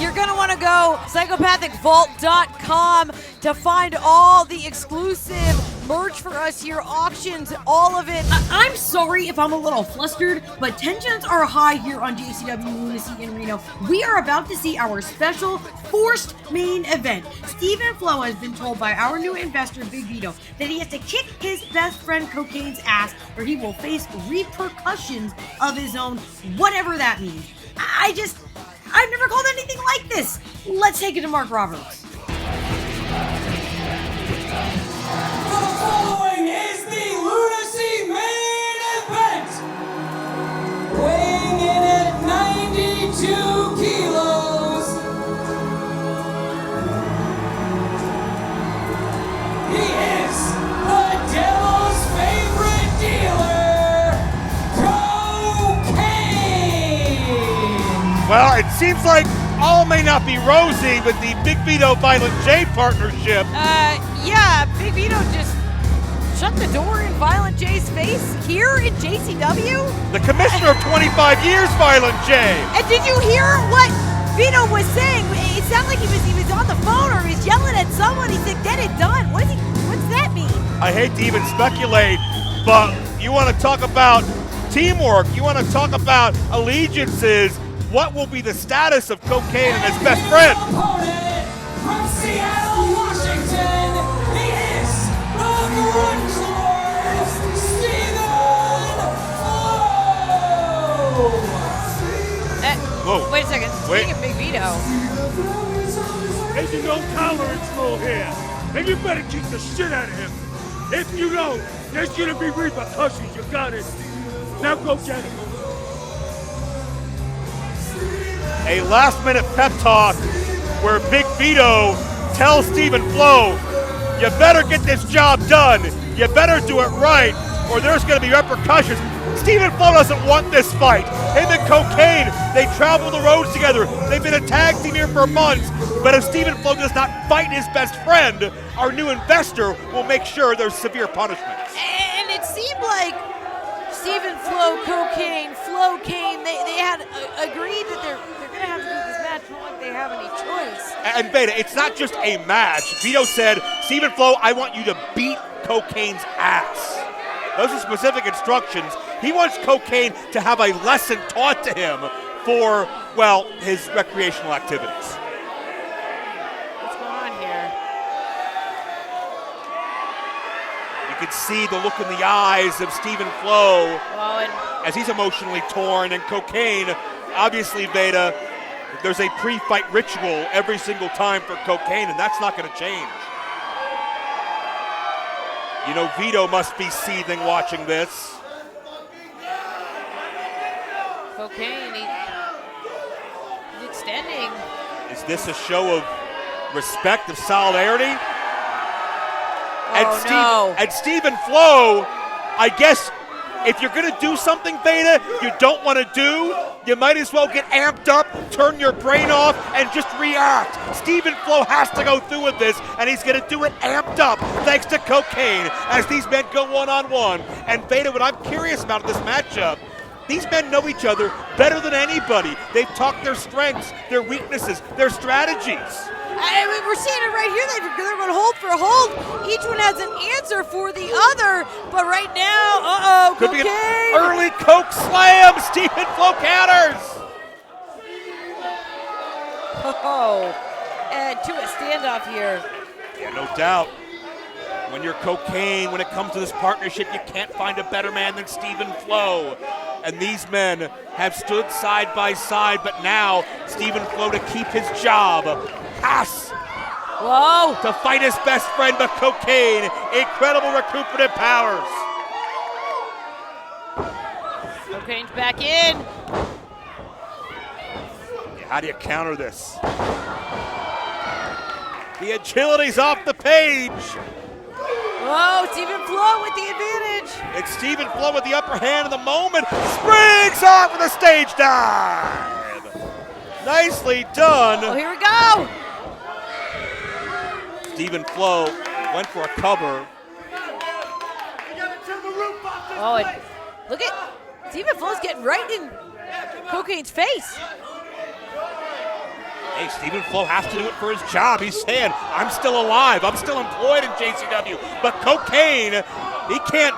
You're going to want to go psychopathicvault.com to find all the exclusive merch for us here, auctions, all of it. I'm sorry if I'm a little flustered, but tensions are high here on JCW Lunacy in Reno. We are about to see our special forced main event. Stephen Flowe has been told by our new investor, Big Vito, that he has to kick his best friend Cocaine's ass or he will face repercussions of his own, whatever that means. I've never called anything like this. Let's take it to Mark Roberts. The following is the Lunacy main event. Weighing in at 92 kilos. He is the devil's favorite dealer, Cocaine. Well, it seems like all may not be rosy with the Big Vito Violent J partnership. Yeah, Big Vito just shut the door in Violent J's face here in JCW. The commissioner of 25 years, Violent J. And did you hear what Vito was saying? It sounded like he was on the phone or he was yelling at someone. He said, "Get it done." What's that mean? I hate to even speculate, but you want to talk about teamwork, you want to talk about allegiances. What will be the status of Cocaine and his best friend? Opponent from Seattle, Washington, he is the Grunge Lord, Stephen Flowe. Whoa. Wait a second. Speaking of Big Vito. There's a no-tolerance rule here, and you better kick the shit out of him. If you don't, there's gonna be repercussions, you got it. Now go get him. A last-minute pep talk where Big Vito tells Stephen Flowe, you better get this job done, you better do it right, or there's going to be repercussions. Stephen Flowe doesn't want this fight. Him and Cocaine, they travel the roads together. They've been a tag team here for months, but if Stephen Flowe does not fight his best friend, our new investor will make sure there's severe punishment. And it seemed like Stephen Flowe, Cocaine, they had agreed that they're going to have to do this match. Not like they have any choice. And Beta, it's not just a match. Vito said, Stephen Flowe, I want you to beat Cocaine's ass. Those are specific instructions. He wants Cocaine to have a lesson taught to him for, well, his recreational activities. What's going on here? You can see the look in the eyes of Stephen Flowe Well, and as he's emotionally torn, and Cocaine, obviously, Beta, There's a pre-fight ritual every single time for Cocaine, and that's not going to change. You know, Vito must be seething watching this. Cocaine, he's extending. Is this a show of respect, of solidarity? And Stephen Flowe, I guess if you're going to do something, Veda, you don't want to do, you might as well get amped up, turn your brain off, and just react. Stephen Flowe has to go through with this, and he's going to do it amped up thanks to Cocaine as these men go one-on-one. And Veda, what I'm curious about in this matchup, these men know each other better than anybody. They've talked their strengths, their weaknesses, their strategies. We're seeing it right here. They're going hold for hold. Each one has an answer for the other. But right now, could Cocaine. Be an early Coke slam. Stephen Flowe counters. And to a standoff here. Yeah, no doubt. When you're Cocaine, when it comes to this partnership, you can't find a better man than Stephen Flowe. And these men have stood side by side, but now Stephen Flowe to keep his job. Pass. Whoa. To fight his best friend, but Cocaine. Incredible recuperative powers. Cocaine's back in. Yeah, how do you counter this? The agility's off the page. Whoa, Stephen Flowe with the advantage. It's Stephen Flowe with the upper hand in the moment. Springs off with a stage dive. Nicely done. Oh, here we go. Stephen Flowe went for a cover. Oh, and look at Stephen Flowe's getting right in Cocaine's face. Hey, Stephen Flowe has to do it for his job. He's saying, I'm still alive. I'm still employed in JCW. But Cocaine, he can't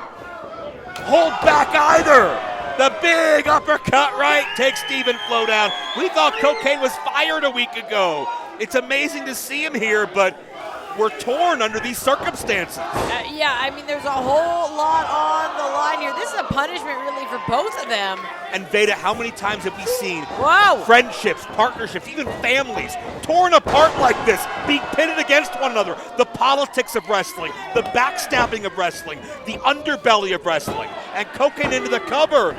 hold back either. The big uppercut right takes Stephen Flowe down. We thought Cocaine was fired a week ago. It's amazing to see him here, but we're torn under these circumstances. Yeah, I mean, there's a whole lot on the line here. This is a punishment, really, for both of them. And Veda, how many times have we seen friendships, partnerships, even families torn apart like this, being pitted against one another? The politics of wrestling, the backstabbing of wrestling, the underbelly of wrestling. And Cocaine into the cover.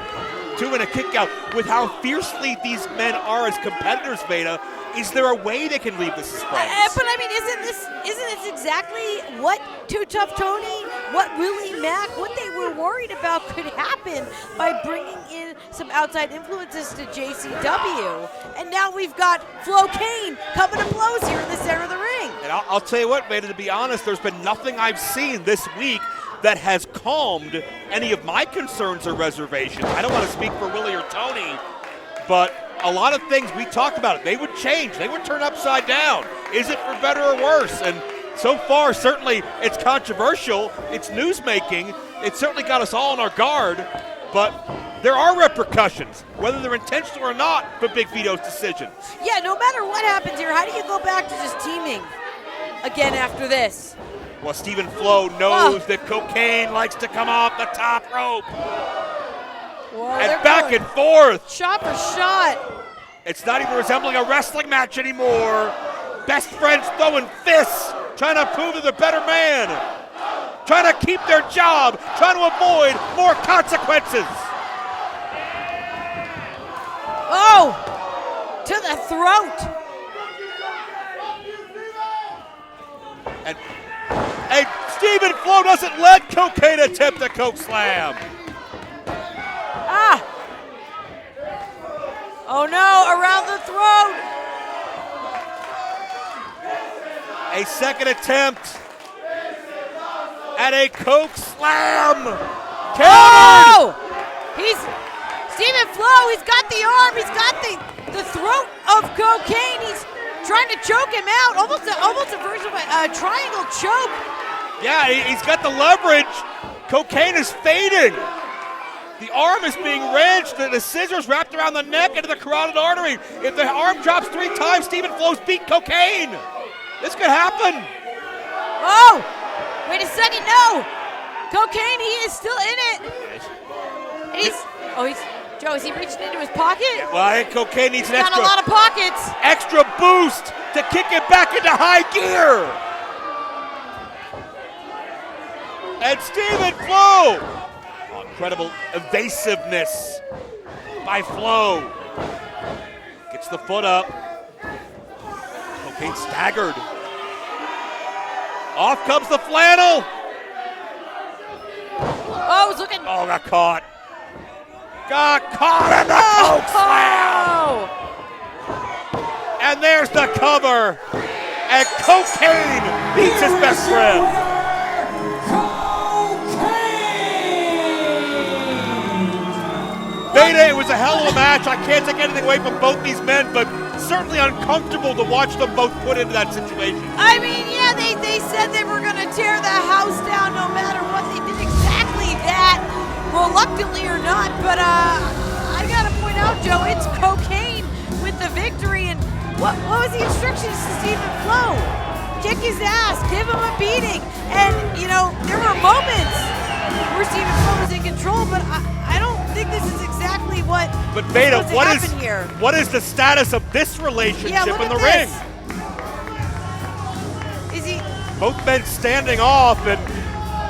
2 and a kick out. With how fiercely these men are as competitors, Veda, is there a way they can leave this as friends? But I mean, isn't this exactly what Tuff Tony, what Willie Mack, what they were worried about could happen by bringing in some outside influences to JCW? And now we've got Flocaine coming to blows here in the center of the ring. And I'll tell you what, Veda, to be honest, there's been nothing I've seen this week that has calmed any of my concerns or reservations. I don't want to speak for Willie or Tony, but a lot of things we talked about, they would change. They would turn upside down. Is it for better or worse? And so far, certainly, it's controversial. It's news-making. It certainly got us all on our guard. But there are repercussions, whether they're intentional or not, for Big Vito's decisions. Yeah, no matter what happens here, how do you go back to just teaming again after this? Well, Stephen Flowe knows that Cocaine likes to come off the top rope. Whoa, and back and forth. Shot for shot. It's not even resembling a wrestling match anymore. Best friends throwing fists, trying to prove they're the better man. Trying to keep their job, trying to avoid more consequences. Oh, to the throat. And Stephen Flowe doesn't let Cocaine attempt a Coke Slam. Oh no, around the throat. A second attempt at a Coke Slam. Oh! He's Stephen Flowe, he's got the arm, he's got the throat of Cocaine. He's trying to choke him out, almost a version of a triangle choke. Yeah, he's got the leverage. Cocaine is fading. The arm is being wrenched, the scissors wrapped around the neck into the carotid artery. If the arm drops 3 times, Stephen Flowe's beat Cocaine. This could happen. Oh, wait a second, no. Cocaine, he is still in it. He's Joe, is he reaching into his pocket? Yeah, well, I think Cocaine needs an Got extra. a lot of pockets. Extra boost to kick it back into high gear. And Stephen Flowe. Oh, incredible evasiveness by Flowe. Gets the foot up. Cocaine staggered. Off comes the flannel. Oh, he's looking. Oh, got caught. Got caught in the coke slam. And there's the cover. And Cocaine beats his best friend. Vito, it was a hell of a match. I can't take anything away from both these men, but certainly uncomfortable to watch them both put into that situation. I mean, yeah, they said they were going to tear the house down no matter what. They did exactly that, reluctantly or not. But I got to point out, Joe, it's Cocaine with the victory. And what was the instructions to Stephen Flowe? Kick his ass, give him a beating. And, you know, there were moments where Stephen Flowe was in control, but I don't think this is exactly what But Vito, here. what is the status of this relationship look in the at ring? this. Is he? Both men standing off, and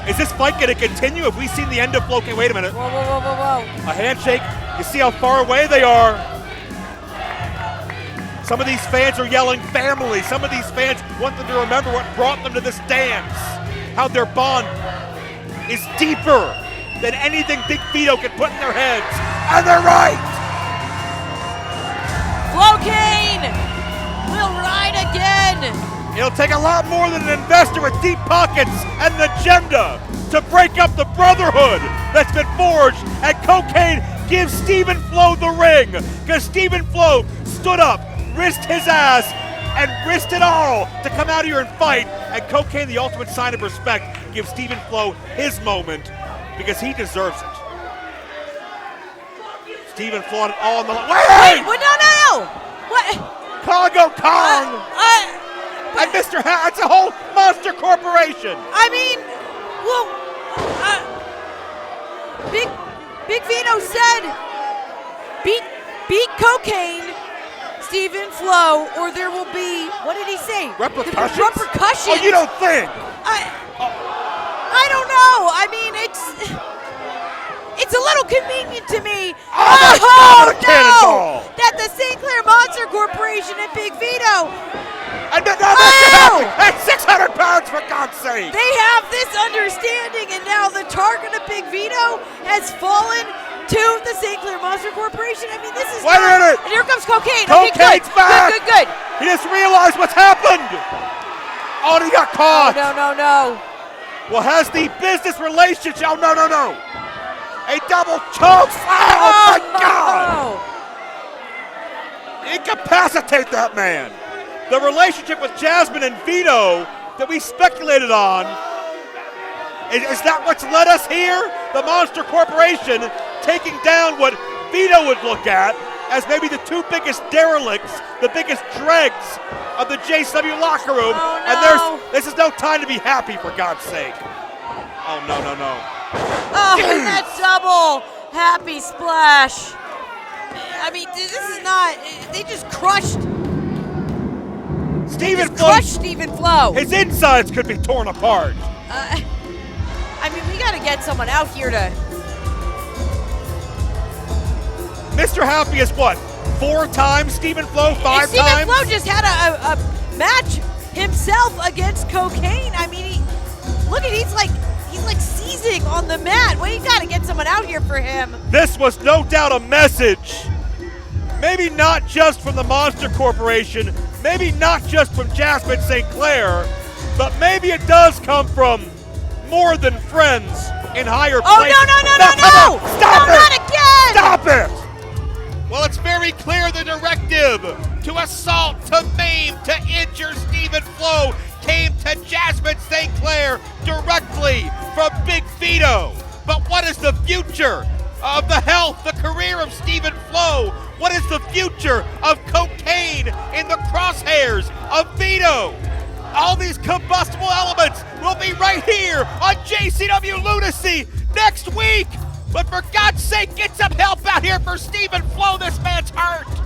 is this fight going to continue? Have we seen the end of Flowe? Okay, wait a minute. Whoa, whoa, whoa, whoa, whoa. A handshake. You see how far away they are. Some of these fans are yelling family. Some of these fans want them to remember what brought them to this dance. How their bond is deeper than anything Big Vito can put in their heads. And they're right! Cocaine will ride again. It'll take a lot more than an investor with deep pockets and an agenda to break up the brotherhood that's been forged. And Cocaine gives Stephen Flowe the ring, because Stephen Flowe stood up, risked his ass, and risked it all to come out here and fight. And Cocaine, the ultimate sign of respect, gives Stephen Flowe his moment, because he deserves it. Stephen Flowe all on the line. Wait, no. What? Kongo Kong! And Mr. It's a whole monster corporation! I mean, well, Big Vito said, beat Cocaine, Stephen Flowe, or there will be, what did he say? Repercussions? Repercussions. Oh, you don't think? I don't know. I mean, it's a little convenient to me. Oh no! That the St. Clair Monster Corporation and Big Vito. And that's 600 pounds, for God's sake. They have this understanding, and now the target of Big Vito has fallen to the St. Clair Monster Corporation. I mean, this is. Wait a minute. And here comes Cocaine. Cocaine's back. Good. He just realized what's happened. Oh, and he got caught. Oh, no. Well, has the business relationship. Oh, no. A double choke slam. Oh, my God. Incapacitate that man. The relationship with Jasmine and Vito that we speculated on, is that what's led us here? The Monster Corporation taking down what Vito would look at as maybe the two biggest derelicts, the biggest dregs of the JCW locker room. Oh, no. And this is no time to be happy, for God's sake. Oh, no. Oh, and that double happy splash. I mean, this is not, they just crushed Stephen Flowe. His insides could be torn apart. I mean, we got to get someone out here to. Mr. Happy is what? 4 times Stephen Flowe? 5 times? Stephen Flowe just had a match himself against Cocaine. I mean, he's like seizing on the mat. Well, you got to get someone out here for him. This was no doubt a message. Maybe not just from the Monster Corporation, maybe not just from Jasmine St. Clair, but maybe it does come from more than friends in higher places. No! Stop it! Not again! Stop it! Well, it's very clear the directive to assault, to maim, to injure Stephen Flowe came to Jasmine St. Clair directly from Big Vito. But what is the future of the health, the career of Stephen Flowe? What is the future of Cocaine in the crosshairs of Vito? All these combustible elements will be right here on JCW Lunacy next week. But for God's sake, get some help out here for Stephen Flowe. This man's hurt.